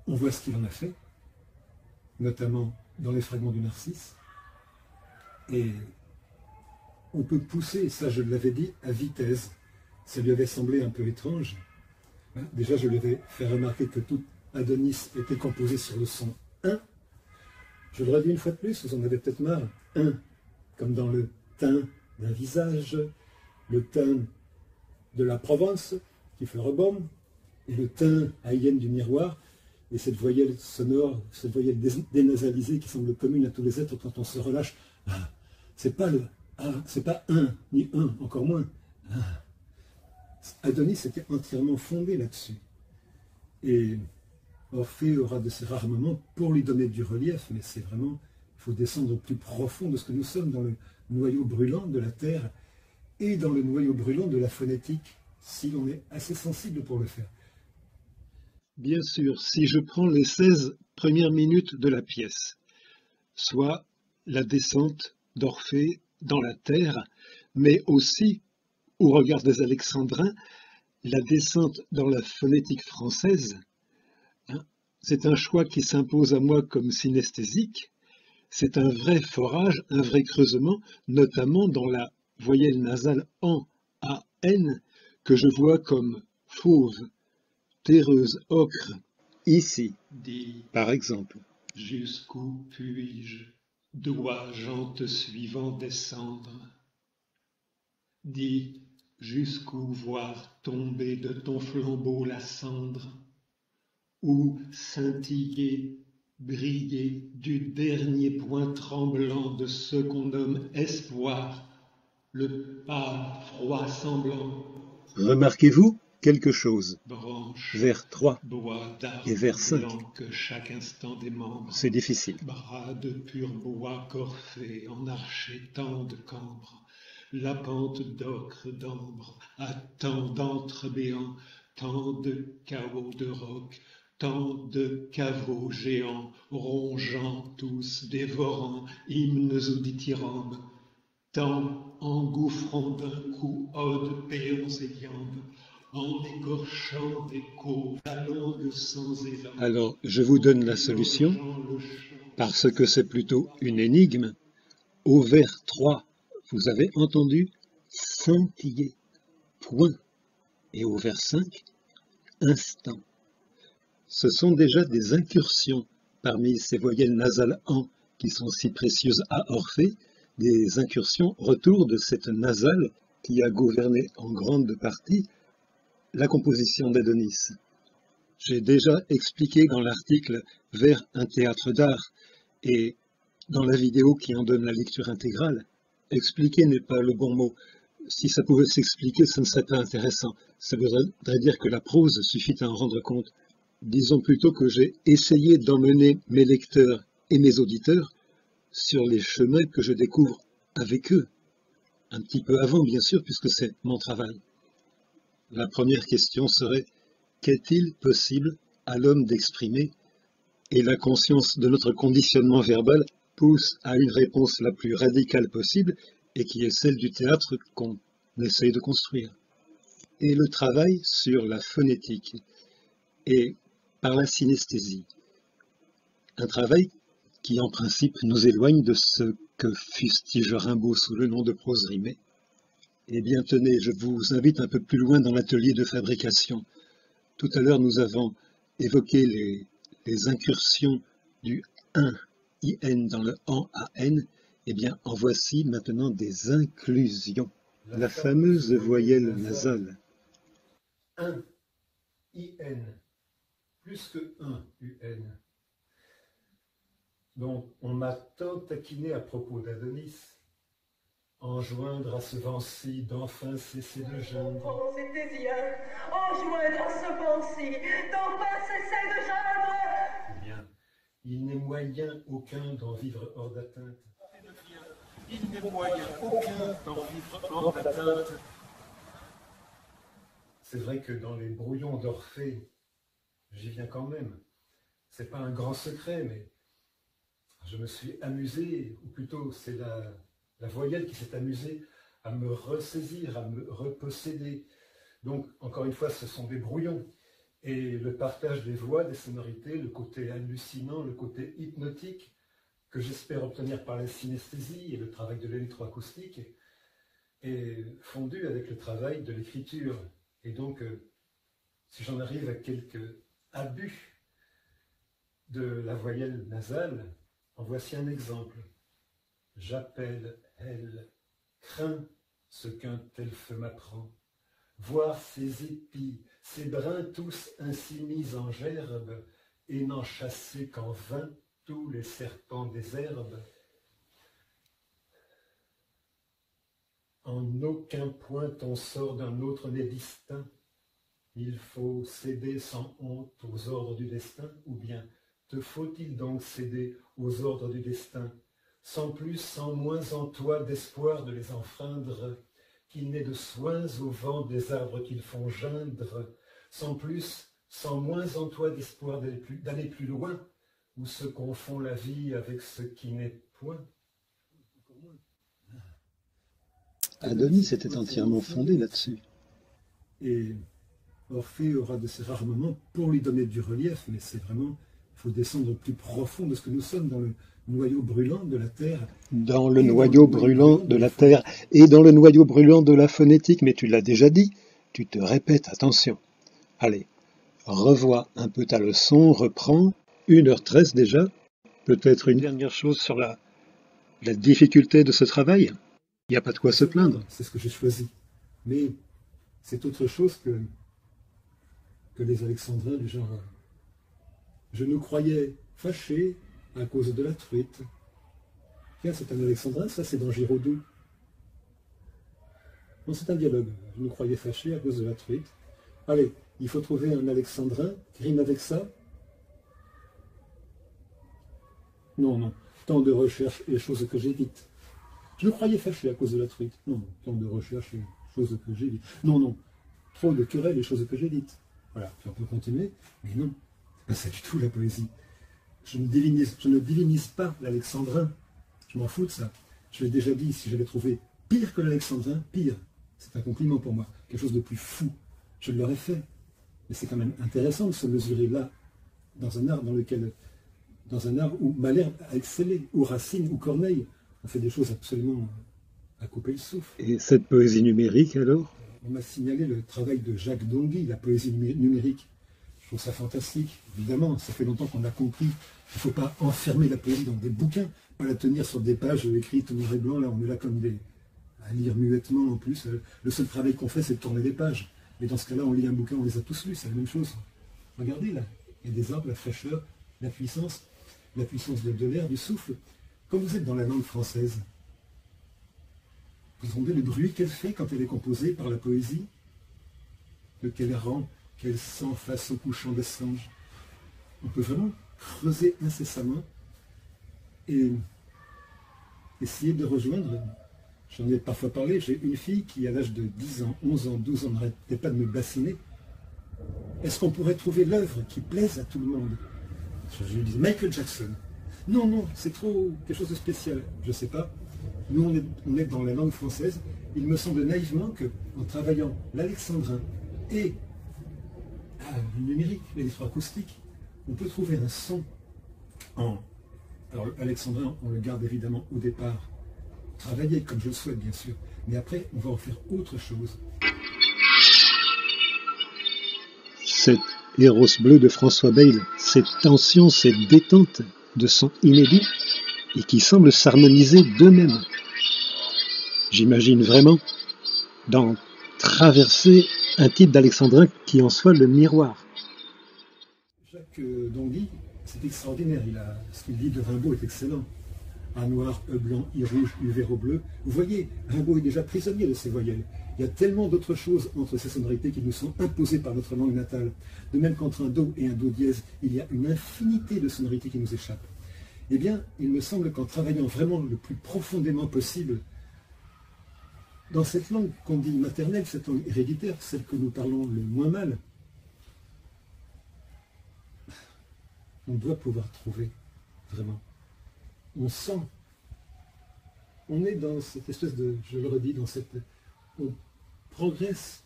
On voit ce qu'il en a fait, notamment dans les fragments du Narcisse. Et on peut pousser, et ça je l'avais dit, à vitesse. Ça lui avait semblé un peu étrange. Déjà, je lui avais fait remarquer que tout Adonis était composé sur le son 1. Je le redis une fois de plus, vous en avez peut-être marre. 1, comme dans le teint d'un visage, le teint de la Provence, qui fait rebond, et le teint haïenne du miroir, et cette voyelle sonore, cette voyelle dénasalisée qui semble commune à tous les êtres quand on se relâche. Ah, c'est pas le A, c'est pas 1, ni 1, encore moins. Ah. Adonis était entièrement fondé là-dessus. Et Orphée aura de ces rares moments pour lui donner du relief, mais c'est vraiment, il faut descendre au plus profond de ce que nous sommes, dans le noyau brûlant de la terre et dans le noyau brûlant de la phonétique, si l'on est assez sensible pour le faire. Bien sûr, si je prends les 16 premières minutes de la pièce, soit la descente d'Orphée dans la terre, mais aussi, au regard des Alexandrins, la descente dans la phonétique française, c'est un choix qui s'impose à moi comme synesthésique. C'est un vrai forage, un vrai creusement, notamment dans la voyelle nasale en, a, n, que je vois comme fauve, terreuse, ocre. Ici, par exemple. Jusqu'où puis-je, dois-je en te suivant descendre? Dis, jusqu'où voir tomber de ton flambeau la cendre? Ou scintiller, briller du dernier point tremblant de ce qu'on nomme espoir, le pâle froid semblant. Remarquez-vous quelque chose? Branche, vers 3 bois et vers 5. que chaque instant démembre. C'est difficile. Bras de pur bois corfé en arché tant de cambre. La pente d'ocre d'ambre à tant d'antres béants, tant de chaos de roc, tant de caveaux géants, rongeant tous, dévorant, hymnes ou dithyrambes, tant engouffrant d'un coup odes, péons et iambes, en écorchant des côtes, la langue sans élan. Alors, je vous donne la solution, parce que c'est plutôt une énigme. Au vers 3, vous avez entendu scintiller, point. Et au vers 5, instant. Ce sont déjà des incursions parmi ces voyelles nasales en qui sont si précieuses à Orphée, des incursions retour de cette nasale qui a gouverné en grande partie la composition d'Adonis. J'ai déjà expliqué dans l'article Vers un théâtre d'art et dans la vidéo qui en donne la lecture intégrale. Expliquer n'est pas le bon mot. Si ça pouvait s'expliquer, ça ne serait pas intéressant. Ça voudrait dire que la prose suffit à en rendre compte. Disons plutôt que j'ai essayé d'emmener mes lecteurs et mes auditeurs sur les chemins que je découvre avec eux. Un petit peu avant, bien sûr, puisque c'est mon travail. La première question serait: qu'est-il possible à l'homme d'exprimer? Et la conscience de notre conditionnement verbal pousse à une réponse la plus radicale possible, et qui est celle du théâtre qu'on essaye de construire. Et le travail sur la phonétique et par la synesthésie. Un travail qui, en principe, nous éloigne de ce que fustige Rimbaud sous le nom de prose rimée. Eh bien, tenez, je vous invite un peu plus loin dans l'atelier de fabrication. Tout à l'heure, nous avons évoqué les incursions du IN dans le AN. Eh bien, en voici maintenant des inclusions. La fameuse voyelle nasale. 1 IN, plus que 1 UN. Donc, on m'a tant taquiné à propos d'Adonis, enjoindre à ce vent-ci d'enfin cesser de geindre. Oh, c'était bien, enjoindre à ce vent-ci d'enfin cesser de geindre. Eh bien, il n'est moyen aucun d'en vivre hors d'atteinte. Il n'est moyen aucun d'en vivre hors d'atteinte. C'est vrai que dans les brouillons d'Orphée, j'y viens quand même. C'est pas un grand secret, mais je me suis amusé, ou plutôt c'est la voyelle qui s'est amusée à me ressaisir, à me reposséder. Donc, encore une fois, ce sont des brouillons. Et le partage des voix, des sonorités, le côté hallucinant, le côté hypnotique, que j'espère obtenir par la synesthésie et le travail de l'électroacoustique, est fondu avec le travail de l'écriture. Et donc, si j'en arrive à quelques abus de la voyelle nasale, en voici un exemple. J'appelle, elle, crains ce qu'un tel feu m'apprend. Voir ces épis, ces brins tous ainsi mis en gerbe, et n'en chasser qu'en vain tous les serpents des herbes. En aucun point ton sort d'un autre n'est distinct. Il faut céder sans honte aux ordres du destin, ou bien te faut-il donc céder aux ordres du destin, sans plus, sans moins en toi d'espoir de les enfreindre, qu'il n'ait de soins au vent des arbres qu'ils font geindre, sans plus, sans moins en toi d'espoir d'aller plus loin, où se confond la vie avec ce qui n'est point. Adonis était entièrement fondé là-dessus. Et Orphée aura de ces rares moments pour lui donner du relief, mais c'est vraiment, il faut descendre au plus profond de ce que nous sommes, dans le noyau brûlant de la Terre. Dans le noyau brûlant de la Terre et dans le noyau brûlant de la phonétique, mais tu l'as déjà dit, tu te répètes, attention. Allez, revois un peu ta leçon, reprends, 1h13 déjà. Peut-être une dernière chose sur la difficulté de ce travail. Il n'y a pas de quoi se plaindre. C'est ce que j'ai choisi. Mais c'est autre chose que les Alexandrins du genre. Je nous croyais fâchés à cause de la truite. Tiens, c'est un Alexandrin, ça c'est dans Giraudoux. Non, c'est un dialogue. Je nous croyais fâchés à cause de la truite. Allez, il faut trouver un Alexandrin qui rime avec ça. Non, non. Tant de recherche et choses que j'évite. Je me croyais fâché à cause de la truite. Non, tant de recherche et choses que j'évite. Non, non. Trop de querelles et choses que j'évite. Voilà, puis on peut continuer. Mais non, c'est pas ça du tout la poésie. Je ne divinise pas l'alexandrin. Je m'en fous de ça. Je l'ai déjà dit, si j'avais trouvé pire que l'alexandrin, pire. C'est un compliment pour moi. Quelque chose de plus fou. Je l'aurais fait. Mais c'est quand même intéressant de se mesurer là, dans un art où Malherbe a excellé, ou Racine, ou Corneille. On fait des choses absolument à couper le souffle. Et cette poésie numérique, alors? On m'a signalé le travail de Jacques Dongui, la poésie numérique. Je trouve ça fantastique. Évidemment, ça fait longtemps qu'on a compris. Il ne faut pas enfermer la poésie dans des bouquins, pas la tenir sur des pages écrites noir et blanc. Là, on est là comme à lire muettement en plus. Le seul travail qu'on fait, c'est de tourner les pages. Mais dans ce cas-là, on lit un bouquin, on les a tous lus, c'est la même chose. Regardez là, il y a des arbres, la fraîcheur, la puissance de l'air, du souffle. Quand vous êtes dans la langue française, vous entendez le bruit qu'elle fait quand elle est composée par la poésie, de quel rang, quel sang face au couchant des singes. On peut vraiment creuser incessamment et essayer de rejoindre J'en ai parfois parlé, j'ai une fille qui, à l'âge de 10 ans, 11 ans, 12 ans, n'arrêtait pas de me bassiner. Est-ce qu'on pourrait trouver l'œuvre qui plaise à tout le monde? Je lui disais, Michael Jackson. Non, non, c'est trop quelque chose de spécial. Je ne sais pas. Nous, on est dans la langue française. Il me semble naïvement qu'en travaillant l'alexandrin et le numérique, l'électroacoustique, on peut trouver un son en... Alors, l'alexandrin, on le garde évidemment au départ, travaillé comme je le souhaite, bien sûr. Mais après, on va en faire autre chose. Cette Eros bleue de François Bayle, cette tension, cette détente de son inédit et qui semble s'harmoniser d'eux-mêmes. J'imagine vraiment d'en traverser un type d'alexandrin qui en soit le miroir. Jacques Donguy, c'est extraordinaire. Ce qu'il dit de Rimbaud est excellent. A noir, E blanc, I rouge, U vert, O bleu. Vous voyez, Rimbaud est déjà prisonnier de ces voyelles. Il y a tellement d'autres choses entre ces sonorités qui nous sont imposées par notre langue natale. De même qu'entre un Do et un Do dièse, il y a une infinité de sonorités qui nous échappent. Eh bien, il me semble qu'en travaillant vraiment le plus profondément possible dans cette langue qu'on dit maternelle, cette langue héréditaire, celle que nous parlons le moins mal, on doit pouvoir trouver, vraiment. On sent, on est dans cette espèce de, je le redis, on progresse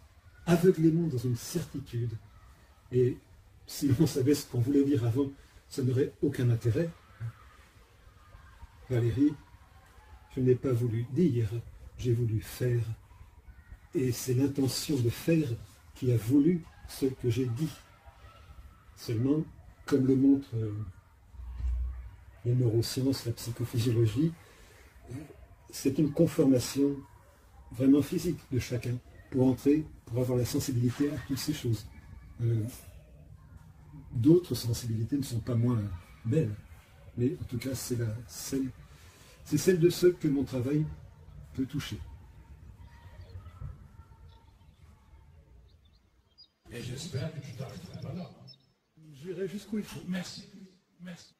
aveuglément dans une certitude. Et si on savait ce qu'on voulait dire avant, ça n'aurait aucun intérêt. Valérie, je n'ai pas voulu dire, j'ai voulu faire. Et c'est l'intention de faire qui a voulu ce que j'ai dit. Seulement, comme le montrent les neurosciences, la psychophysiologie, c'est une conformation vraiment physique de chacun pour avoir la sensibilité à toutes ces choses. D'autres sensibilités ne sont pas moins belles, mais en tout cas c'est celle de ceux que mon travail peut toucher. Et j'espère que tu t'arrêteras pas là. J'irai jusqu'où il faut. Merci. Merci.